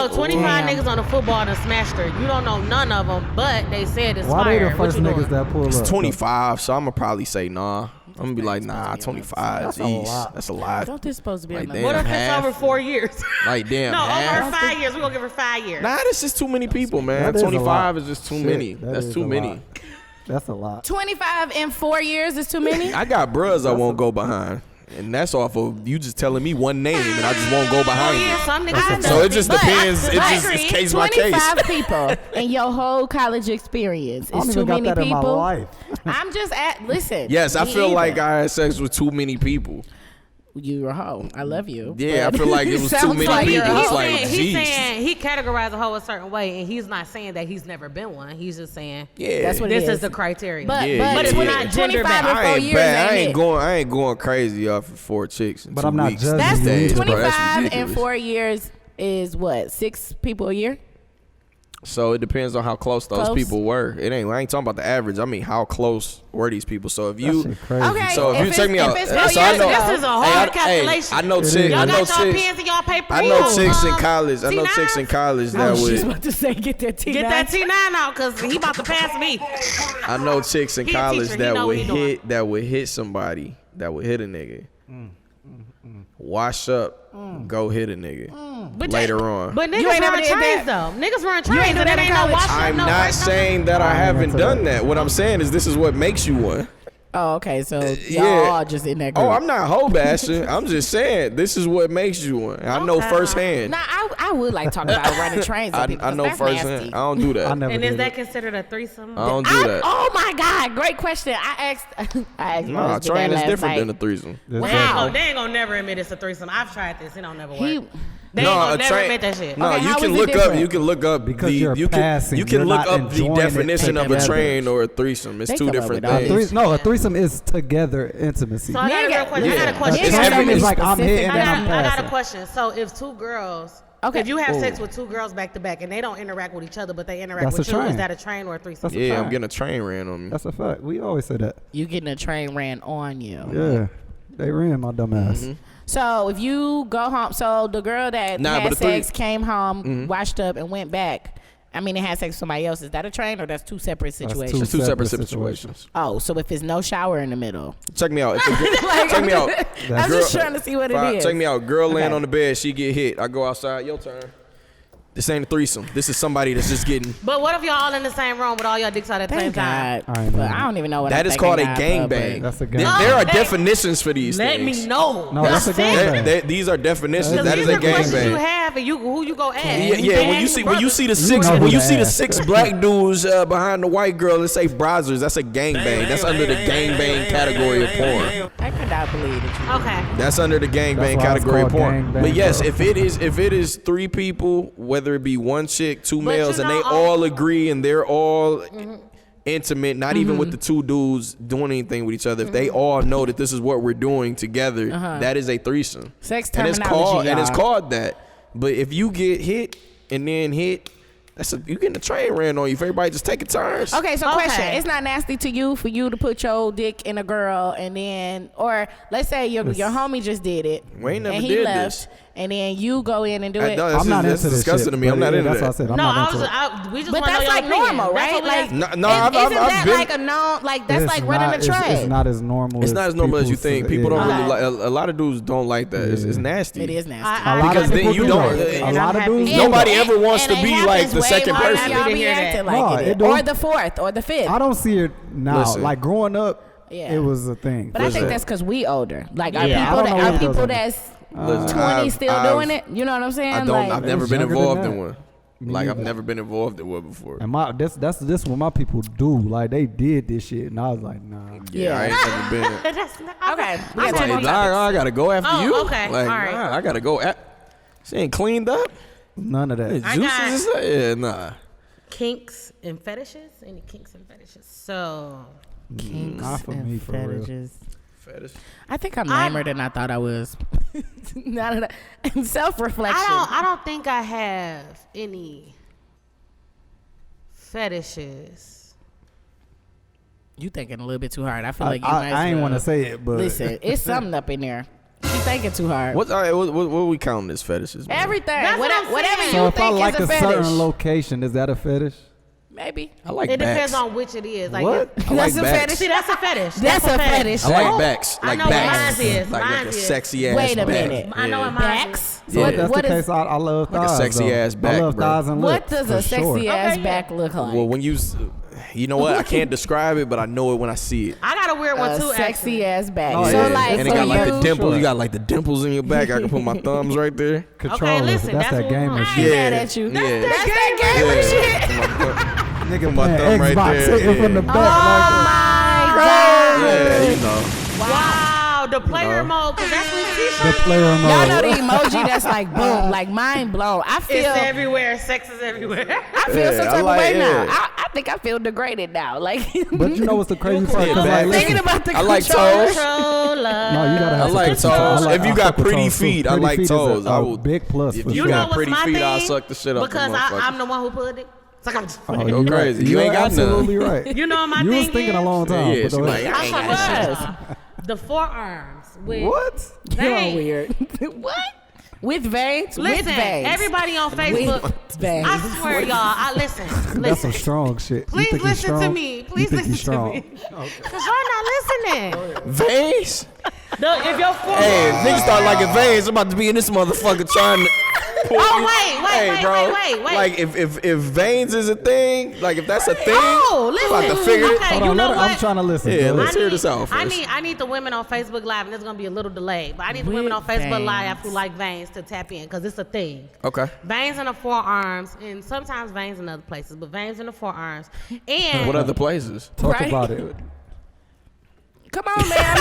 So 25 Damn. niggas on the football and smashed her. You don't know none of them, but they said it's Why they fire. the What first you niggas doing? that pull it's up? 25, so I'm gonna probably say nah. I'm gonna be like, nah, 25. That's a Jeez, lot. that's a lot. Don't this supposed to be Like, on the damn. What if half. it's over 4 years? Like damn, No, over half. 5 years. We're going to give her 5 years. Nah, that's just too many people, man. That is a 25 lot. is just too Shit, many. that That's is too a many. lot. That's a lot. 25 in 4 years is too many. I got bros I won't go behind. And that's off of you just telling me one name and I just won't go behind you. Some niggas So it just depends. It's case by case. 25 people in your whole college experience I don't is too even got many that in my people. life. I'm just listen. Yes, I me feel either. like I had sex with too many people. You were a hoe. I love you. Yeah, I but feel like it was too sounds many like you're people. a It's hoe. like, he's geez. saying he categorized a hoe a certain way, and he's not saying that he's never been one. He's just saying Yeah, That's what it this is. is the criteria. But Yeah, but yeah, it's yeah. not gender 25 in 4 I ain't years. bad. Ain't it? I ain't going crazy off of 4 chicks in But 2 I'm not weeks. judging That's you days, either. bro. That's 25 in ridiculous. 4 years is what? 6 people a year? So it depends on how close those Close? people were. I ain't talking about the average. I mean, how close were these people? So if That you, shit crazy. Okay. so if you If take me it's- out, if it's so no I years know, ago. This is a hard I calculation. know It is. chicks. Y'all I know got y'all chicks. pens and y'all paper. I know chicks in Um, college. I know T9s? chicks in college Oh, that she's would. about to say get that T9. Get that T9 out, cause he about to pass me. I know chicks in He a college teacher. He that know would what he doing. hit somebody, that would hit a nigga. Wash up, go hit a nigga But later on. But You niggas ain't never run did trains that? though. Niggas run ain't trains, do and that that in ain't no college? wash up. I'm no not break, saying that I I ain't haven't into done that. that. What I'm saying is this is what makes you one. Oh, okay. So y'all yeah. all just in that group. Oh, I'm not hoe bashing. I'm just saying this is what makes you one. I know Okay. firsthand. Nah, I would like talk about running trains. On people, I 'cause know that's firsthand. nasty. I don't do that. I never And did is that it. considered a threesome? I don't do that. Oh my God, great question. I asked Nah, my husband train that is last different night. than a threesome. That's Wow. it. They ain't gonna never admit it's a threesome. I've tried this. It don't never work. He- They No, ain't gonna a never train- admit that shit. No, Okay, you how can is it look up. different? You can look up Because you're you passing, can you're look not up the enjoying it definition of a together. train or a threesome. It's They two come up different with all things. No, a threesome is together intimacy. So I got a real question. I got a A question. Niggas train gotta is be like I'm specific. hitting I and I'm got a passing. question. So if two girls, Okay. if you have sex Ooh. with two girls back to back and they don't interact with each other, but they interact That's with a you, train. is that a train or a threesome? That's a Yeah, I'm train. getting a train ran on me. That's a fact. We always say that. You getting a train ran on you. Yeah. They ran my dumb ass. Mm-hmm. So if you go home, so the girl that Nah, but had the three- sex came home, washed up, and went back. I mean, it had sex with somebody else. Is that a train or that's two separate That's situations? It's two separate separate situations. Oh, so if there's no shower in the middle, Check me out. If the girl- check me out. I'm Girl- just trying to see what it is. Check me out. Girl laying Okay. on the bed. She get hit. I go outside. Your turn. This ain't a threesome. This is somebody that's just getting. But what if y'all all in the same room with all your dicks out at the same Thank time? God. I ain't But know. I don't even know what That I'm is called a thinking of, gangbang. That's a There, gangbang. there are Hey, definitions for these Let things. me know. No, that's a gangbang. These are definitions. Because That These is a are questions you gangbang. have and who you go ask. Yeah. When you see the six know who when you to see the ask. 6 black dudes behind the white girl and say browsers, that's a gangbang. That's under the gangbang category of porn. I could not believe it. Okay. That's under the gangbang That's why it's category of called porn. gangbang, But yes, bro. if it is 3 people, whether it be 1 chick, 2 But males, you and they know, all agree and they're all intimate, not even Mm-hmm. with the 2 dudes doing anything with each other. If they all know that this is what we're doing together, that is a threesome. Sex and it's terminology, called y'all. that. But if you get hit and then hit, you getting a train ran on you. If everybody just taking turns. Okay, so Okay. question. It's not nasty to you for you to put your dick in a girl and then, or let's say your homie just did it. We ain't never and he did left, this. and then you go in and do it. No, that's I'm not that's into this disgusting shit. to me. I'm but not yeah, into that's that. what I said. I'm No, not into it. we just But want to know that's your like opinion. normal, That's right? what we Like, asked. No, isn't I've that been- like a known? Like that's It's like running not- a train. It's not as normal. It's not as normal as you people think. say. People don't Yeah. really like. A lot of dudes don't like that. It's nasty. It is nasty. A lot Because of then people you do don't- that. and A lot of I'm dudes. happy. do Nobody that. ever wants And to it be happens like the way second more than person. Y'all Didn't be hear that. acting No, like it it, do. or the fourth, or the fifth. I don't see it now. Listen. Like growing up, Yeah. it was a thing. But I think Listen. that's because we older. Like Yeah. our I people, don't know our what goes people on. that's Listen, 20 still I've- doing it. You know what I'm saying? I don't. Like, I've never It's been younger involved than in that. one. Me Like I've neither. never been involved in one before. And that's what my people do. Like they did this shit, and I was like, nah. Yeah, I ain't never been. That's not, Okay, we Like, got 2 more nah, topics. I gotta go after Oh, you. okay, Like, all right. nah, I gotta go. She ain't cleaned up. None of that. Juices I and got- stuff? Yeah, nah. kinks and fetishes? Any kinks and fetishes? So, Kinks Not for and me, for real. fetishes. Fetish. I think I'm lamer than I thought I was. Not that. Self-reflection. I don't think I have any fetishes. You thinking a little bit too hard. I feel like you might I as ain't well. want to say it, but Listen, it's something up in there. You thinking too hard. What? All right, what we counting as fetishes? Man? Everything. That's what I'm Whatever saying. you so if I think like is a a fetish. certain location, is that a fetish? Maybe. I like It depends backs. on which it is. Like, What? if- I That's like a backs. fetish. See, that's a fetish. That's a fetish. I like Oh, backs. I Like know what backs. mine is. Like Mine a is. sexy ass. Wait a back. minute. I know what Yeah. mine Backs? Yeah. If that's What the is- case, I love Like a thighs. sexy though. ass back, I love bro. thighs and What lips. does for a sexy sure. ass Okay, back look like? Well, when you You know what? I can't describe it, but I know it when I see it. I got a weird one too. Sexy ass back. Oh, so yeah. like, And it for got like you, the dimples. You got like the dimples in your back. I can put my thumbs right there. Controller. listen, that's that's that what gamer we want. I shit. ain't mad at you. Yeah. That's that gamer shit. Nigga, my playing thumb right Xbox there, hitting from the yeah. back. Oh my god. Yeah, you know. Wow, the player mode, because that's what The t-shirt player mode. Y'all know the emoji that's like boom, like mind blown. I is feel everywhere. Sex is everywhere. I feel some Yeah, I type like of way now. it. I think I feel degraded now. Like, But you know what's the crazy part? Yeah, 'Cause, back. like, thinking listen, about the I like controller. toes. Controller. no, you gotta have I some like good toes. toes. If you got fuck with pretty toes, too. feet, I Pretty like feet is toes. a I will- big plus if for you sure. You know got what's pretty my feet, thing? I'll suck the shit up. Because I'm the one who put it. It's like I'm just Oh, putting Go you're crazy. Right. You You're ain't got none. absolutely right. You know what my You thing was thinking is? a long time. Yeah, but she go like, ahead. I ain't got that shit. The forearms with What? You're veins. weird. What? With veins? Listen, with veins. everybody on Facebook. With veins. I swear, y'all. I listen. That's some Listen. strong shit. You Please think he's listen to strong? me. You Please think he's listen to strong? me. Because y'all not listening. Veins? If your forearms. Hey, niggas start liking veins. I'm about to be in this motherfucker trying to. Oh, wait, Hey, bro. wait. Like if veins is a thing, like if that's a thing, Oh, listen. I'm about to figure it. Okay, Hold you on, know what? I'm trying to listen. Yeah, Go let's ahead. hear this out I first. need the women on Facebook Live, and it's gonna be a little delayed, but I need the women on With Facebook Live veins. who like veins to tap in, because it's a thing. Okay. Veins in the forearms, and sometimes veins in other places, but veins in the forearms. And What other places? Talk Right. about it. Come on, man.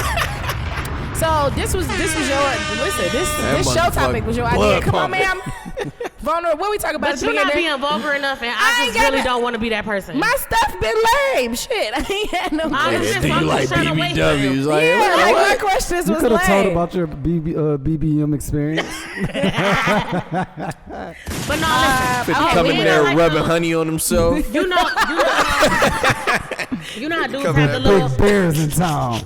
So this was your this show motherfucker topic was your idea. blood Come on, pumping. ma'am. Vulnerable. What we talking about? but at the you're not beginning? being vulgar enough, and I I ain't just really gotta- don't want to be that person. My stuff been lame. Shit, I ain't had no. I was Yeah, just- do you I'm like just trying to wait for BBWs? him. Like, Yeah, what? like my questions You was could have told lame. about your BBM experience. But no, listen. Okay, Come we in ain't there like rubbing them. honey on himself. You know how dudes Come have the in. little. Big bears in town.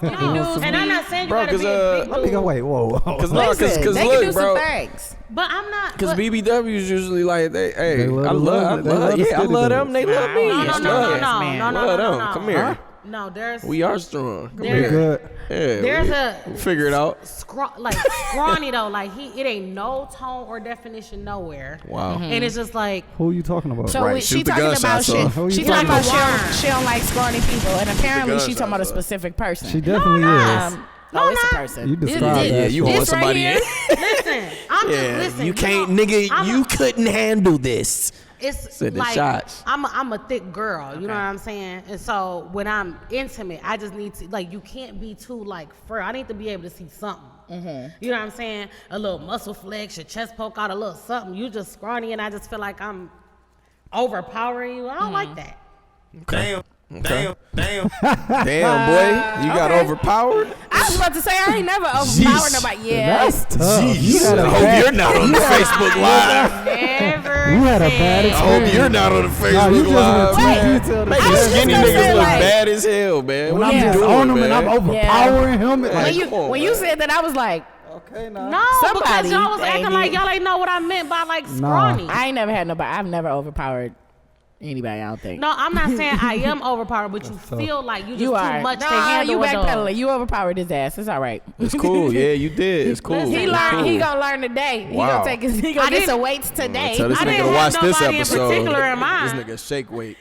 And I'm not saying you Bro, gotta be 'cause, a big Let me go. dude, Wait, whoa. Cause no, Listen, cause they can do look, some bro. things. but I'm not. Cause but- BBWs usually like hey, They love I the love, they love the yeah, I skinny love dudes. them. They love me. No, I no, love no, them. no. Love them. Come here. No, there's We are strong. Come We There- here. good. Yeah, There's we a- figure it out. scrawny though. Like it ain't no tone or definition nowhere. Wow. And it's just like Who are you talking about? So Right, she shoot the talking about gunshots shit. off. Who you She talking talking about about? she don't like scrawny people, and apparently she talking about a gunshots off. specific person. She definitely is. It's a not. person. You described This- that. Yeah, you this want somebody right in? here? listen. I'm just Yeah, listen. you can't, know, nigga. I'm You a- couldn't handle this. It's Said the like shots. I'm a thick girl, you know what I'm saying? And so when I'm intimate, I just need to like you can't be too like fur. I need to be able to see something. You know what I'm saying? A little muscle flex, your chest poke out, a little something. You just scrawny, and I just feel like I'm overpowering you. I don't like that. Damn, boy, you got overpowered. I was about to say I ain't never overpowered nobody. Yeah, That's tough. Jeez. You had a I hope bad- you're not on the Facebook Live. Never. You had a bad I experience. hope you're not on the Nah, Facebook you just Live. went too man. detailed. Making I was just skinny gonna niggas say, look like- bad as hell, man. When What I'm you just doing, on them and man? I'm overpowering him. When Like, you come on, when you man. said that, I was like, okay, now. No, because Somebody y'all was ain't acting like it. y'all ain't know what I meant by like scrawny. I ain't never had nobody. I've never overpowered anybody. I don't think. No, I'm not saying I am overpowered, but you feel like you just you too are. much to Nah, handle. you a dog. backpedaling. You overpowered his ass. It's all right. It's cool. Yeah, you did. It's cool. He It's learned. cool. He gonna learn today. He Wow. gonna take his. He I gonna get didn't- some weights today. Tell this I nigga didn't to watch have this nobody in episode. particular in mind. This nigga shake weight.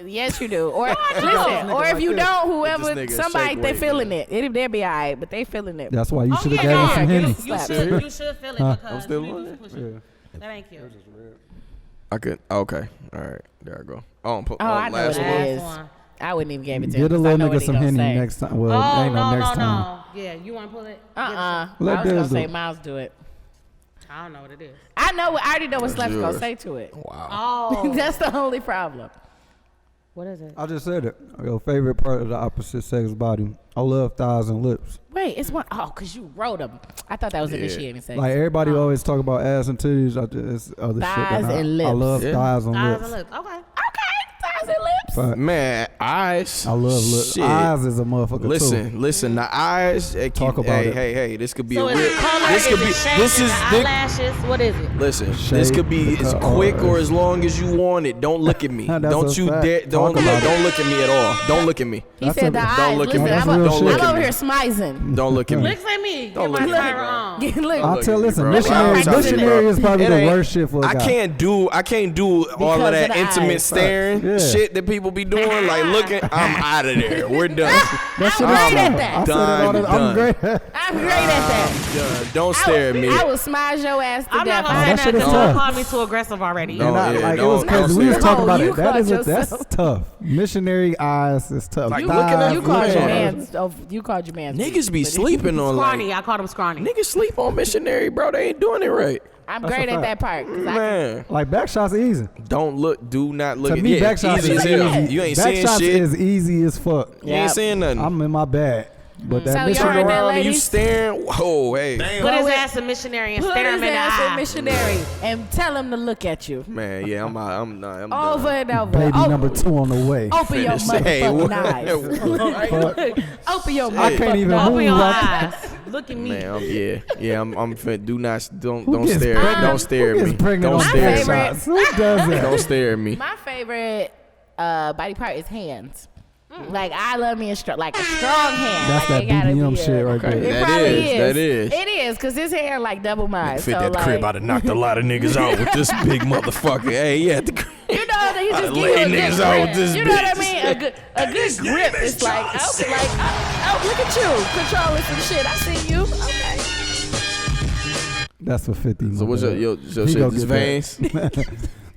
Yes, you do. Or listen, nigga or if like you this. don't, This whoever, nigga somebody shake they weight, feeling man. it. They'll be alright, but they feeling it. That's why you Oh, should have yeah, gave him yeah, some you, Henny. you should feel it because still you on just it? push it. That ain't cute. I could. Okay. All right. There I go. Oh, I know last what one. it is. Last one. I wouldn't even give it to him. Get a 'cause I little know nigga what he some gonna Henny say. next time. Well, Oh, ain't no next time. no. Yeah, you want to pull it? Let Let I was gonna Dez do say it. Miles do it. I don't know what it is. I know. I already know what Slap's gonna yours. say to it. Wow. Oh, That's the only problem. what is it? I just said it. Your favorite part of the opposite sex body. I love thighs and lips. Wait, it's one. Oh, cause you wrote them. I thought that was initiating sex. Like everybody always talk about ass and titties. It's other shit. Thighs that and I lips. love Yeah. thighs and Eyes lips. and lips. Okay. okay, thighs and lips. But Man, eyes. I love lips. Shit. Eyes is a motherfucker Listen. The eyes. Talk about it. Hey. This could be So a is real. it color? This could is be. it shape? This is is. it This, eyelashes? What is it? listen. This Shape, could be as because- quick or as long as you want it. Don't look at me. That's Don't a you fact. dare. Talk Don't about it. look at me at all. Don't look at me. He That's said a- the don't eyes. look at Listen, me. That's I'm, real I'm shit. over here smizing. Don't look at me. Looks at me. Don't Get look my at me, timer bro. on. Look, I'll look tell. at me, Listen, bro. missionary. Bro, Missionary is probably It the ain't- worst shit for a I guy. can't do all of Because that of the intimate eyes. staring. Yeah. shit that people be doing, like looking, I'm out of there. We're done. That shit I'm great is at tough. that. I said it all the- Done. I'm great. I'm great at that. Done. Don't stare at me. I will smudge your ass to I'm death. not gonna say that that shit is because tough. you called me too aggressive already. No. And I, yeah, like, it don't- was crazy. don't We was stare. talking about No, it. you That's called that's tough. Missionary eyes is tough. Like, Thighs, looking at You called your yeah. man's. Oh, you called your man's. Niggas be sleeping on Scrawny. like I called him scrawny. niggas sleep on missionary, bro. They ain't doing it right. I'm That's great a at fact. that part. 'Cause I can- Man, Like back shots easy. don't look. Do not look. To at me, yeah, back shots easy is as hell. easy. You ain't back seeing shots shit. is easy as fuck. You ain't seeing nothing. I'm in my bag. But that So y'all mission heard that, around and you ladies? staring. Whoa, hey, Put his ass in missionary and Put stare his him in the ass in eye. missionary and tell him to look at you man, yeah, I'm out. I'm done. over and over. baby Oh, number 2 on the way. Open your Finna say, motherfucking what? eyes. Open your I can't even motherfucking Open move. your I- eyes. Look at me. Man, I'm finna, do not, don't gets stare, pregnant? don't stare Who at gets me, pregnant don't on stare My at me, favorite- shots? Who does that? don't stare at me. My favorite body part is hands. Like I love me a strong hand. That's like, that it gotta BBM be shit right Okay. there. It That probably is, is. that is. It is because his hair like double mine. Fit so that like, crib, I'd have knocked a lot of niggas out with this big motherfucker. Hey, yeah, the crib. You know that he just I'd give lay you a niggas good out grip. with this You know what I bitch. mean? A good grip. It's like I'll be like, oh, look at you controlling some shit. I see you. Okay. That's for 50. So what's your He shit? gonna This get veins?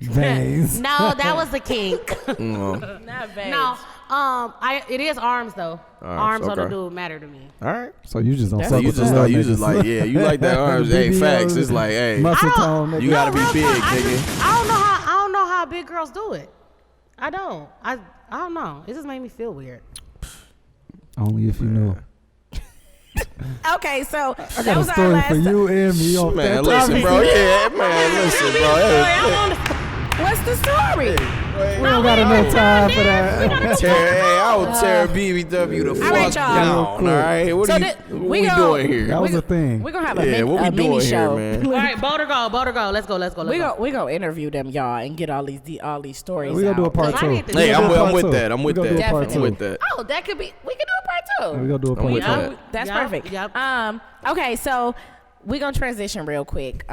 Veins. No, that was a kink. Not veins. No, it is arms though. Arms on the okay. dude matter to me. All right. So you just don't That's So fuck you with just the like, little niggas. yeah, you like that arms. Hey, BBLs, facts. It's like, hey, muscle tone. you nigga. gotta be real big, talk, nigga. I don't know how big girls do it. I don't. I don't know. It just made me feel weird. Only if you know. Okay, so I that got a was our story last. for you and me on Man, that listen, topic. bro. Yeah, man, listen, bro. Hey, What's the story? We don't got enough time for that. I will tear BBW the fuck right, y'all. down. All right, what So are that- you? we What we gon- doing here? That was a thing. We're gonna have a, Yeah, what we a mini doing here, show. man? All right, Boulder go. Let's go. We gonna interview them, y'all, and get all these stories. We gonna do a out. part I 2. need to- Hey, We gonna do a I'm part with two. that. I'm with We gonna do a that. part I'm two. with that. Oh, that could be. We could do a part 2. We gonna do a part with 2. that. That's Yep, perfect. yep. Okay, so we're gonna transition real quick.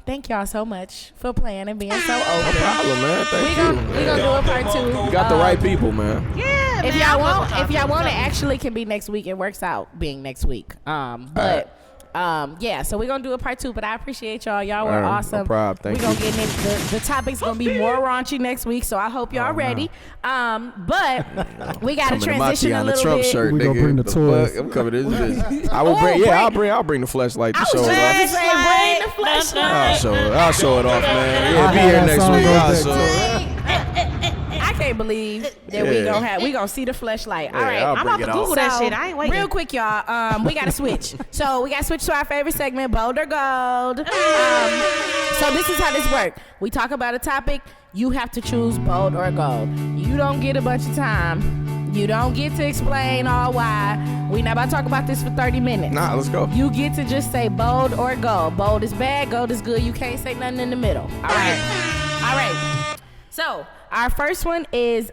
Thank y'all so much for playing and being so No open. problem, man. Thank We you. gonna do a part 2. You got the right people, man. Yeah, If man, y'all I want, wasn't if y'all talking want, it about actually can be next week. It works out being next week. Yeah. So we're gonna do a part 2. But I appreciate y'all. Y'all were All right, no awesome. problem. Thank we're gonna you. get in. The topic's gonna be more raunchy next week. So I hope y'all ready. But we gotta Coming to my transition a on the little Trump bit. shirt, We nigga. gonna bring the toys. fuck? I'm coming to this bitch. I will bring. Yeah, I'll bring the fleshlight to I show was it just off. about to say, bring the flashlight. I'll show it off, man. Yeah, I be had here that next song week. on I'll deck, show it. I can't believe that we gonna see the fleshlight. All right, I'll I'm bring about it to out. Google that shit. I ain't waiting. Real quick, y'all. We gotta switch. So we gotta switch to our favorite segment, Bold or Gold. So this is how this works. We talk about a topic. You have to choose bold or gold. You don't get a bunch of time. You don't get to explain all why. We not about to talk about this for 30 minutes. Nah, let's go. You get to just say bold or gold. Bold is bad, gold is good. You can't say nothing in the middle. All right. So our first one is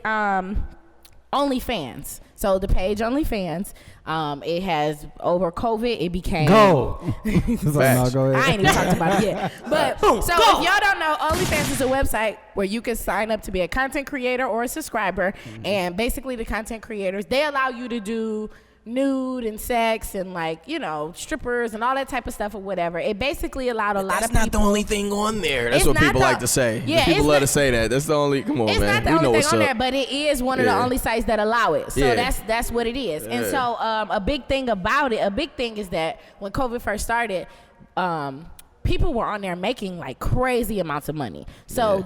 OnlyFans. So the page OnlyFans, it has over COVID, it became Go. It's like, no, go I ahead. ain't even talked about it yet. But so if y'all don't know, OnlyFans is a website where you can sign up to be a content creator or a subscriber. And basically the content creators, they allow you to do nude and sex and strippers and all that type of stuff or whatever. It basically allowed a lot of That's people. not the only thing on there. That's It's what not people the- like to say. Yeah, People it's love not- to say that. That's the only. Come on, It's man. not the We know only what's thing on up. there, but it is one of Yeah. the only sites that allow it. So Yeah. that's what it is. And so a big thing about it, a big thing is that when COVID first started, people were on there making like crazy amounts of money. So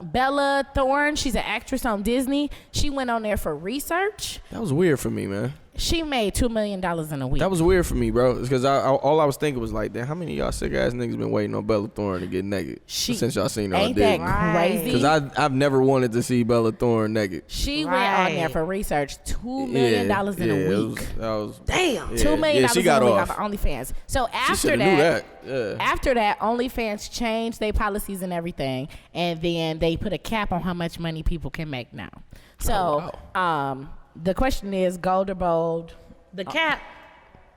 Bella Thorne, she's an actress on Disney. She went on there for research. That was weird for me, man. She made $2 million in a week. That was weird for me, bro. Because all I was thinking was like, damn, how many of y'all sick ass niggas been waiting on Bella Thorne to get naked since y'all seen her on ain't that Disney? crazy? Because I've never wanted to see Bella Thorne naked. She went on there for research. $2 million in a week. Damn. $2 million she in got a week off. off of OnlyFans. So She after should have knew that. Yeah. After that, OnlyFans changed their policies and everything, and then they put a cap on how much money people can make now. So, the question is, gold or bold? The cap.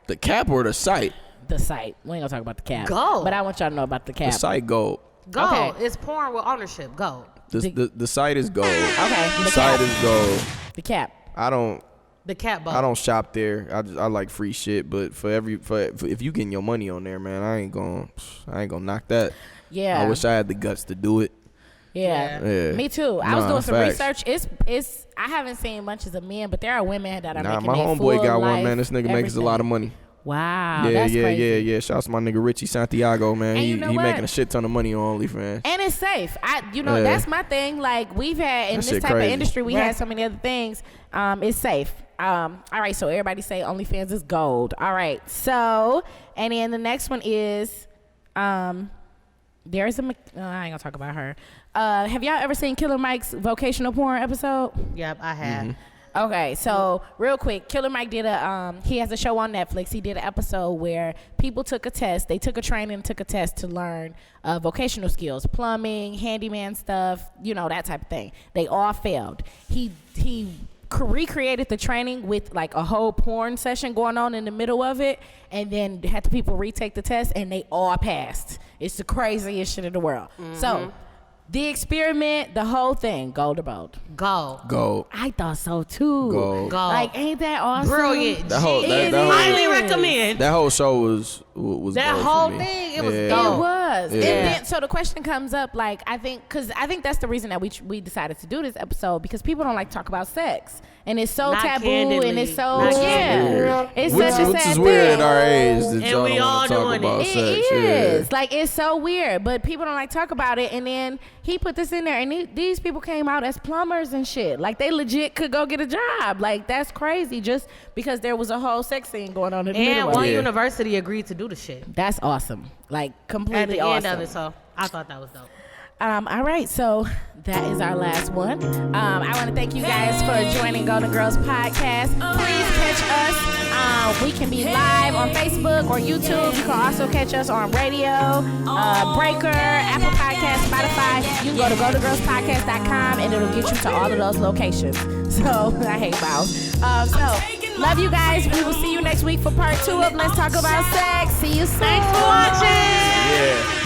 The cap or the site? The site. We ain't gonna talk about the cap. Gold. But I want y'all to know about the cap. The site gold. Gold. Okay. It's porn with ownership. Gold. The site is gold. Okay. The site is gold. The cap. The cat boat. I don't shop there. I like free shit, but for if you getting your money on there, man, I ain't gonna knock that. Yeah. I wish I had the guts to do it. Yeah. Me too. I was doing some facts. research. It's I haven't seen much as a man, but there are women that are making my their homeboy full got life, one, man. This nigga makes a lot of money. Wow. That's crazy. Yeah. Shouts to my nigga Richie Santiago, man. And He you know what? making a shit ton of money on OnlyFans. And it's safe. That's my thing. Like we've had in this type of industry, we had so many other things. It's safe. All right, so everybody say OnlyFans is gold. All right, so and then the next one is there's I ain't gonna talk about her. Have y'all ever seen Killer Mike's vocational porn episode? Yep, I have. Mm-hmm. Okay, so real quick, Killer Mike did he has a show on Netflix. He did an episode where people took a test. They took a training and took a test to learn vocational skills, plumbing, handyman stuff, that type of thing. They all failed. He recreated the training with like a whole porn session going on in the middle of it, and then had the people retake the test, and they all passed. It's the craziest shit in the world. So the experiment, the whole thing, gold or bold? Gold. I thought so too. Gold. Like, ain't that awesome? Brilliant. Highly recommend. That whole show was that gold whole for me. thing. It was It dope. was. Yeah. And then, so the question comes up, like, I think that's the reason that we decided to do this episode, because people don't like to talk about sex. And it's so Not taboo, candidly. and it's so, Not yeah. It's Which such a sad is weird thing. at our age that And y'all we don't all want to talk doing about it. sex. It is. Yeah. Like, it's so weird, but people don't like to talk about it. And then he put this in there, and these people came out as plumbers and shit. Like, they legit could go get a job. Like, that's crazy, just because there was a whole sex scene going on in the middle And of one it. university agreed to do the shit That's awesome. Like, at completely the awesome. end of it. So I thought that was dope. All right, so that is our last one. I want to thank you guys for joining Golden Girls Podcast. Please catch us. We can be live on Facebook or YouTube. You can also catch us on radio, Breaker, Apple Podcasts, Spotify. You can go to goldengirlspodcast.com and it'll get you to all of those locations. So, I hate vowels. So, love you guys. We will see you next week for part 2 of Let's Talk About Sex. See you soon. Thanks for watching. Yeah.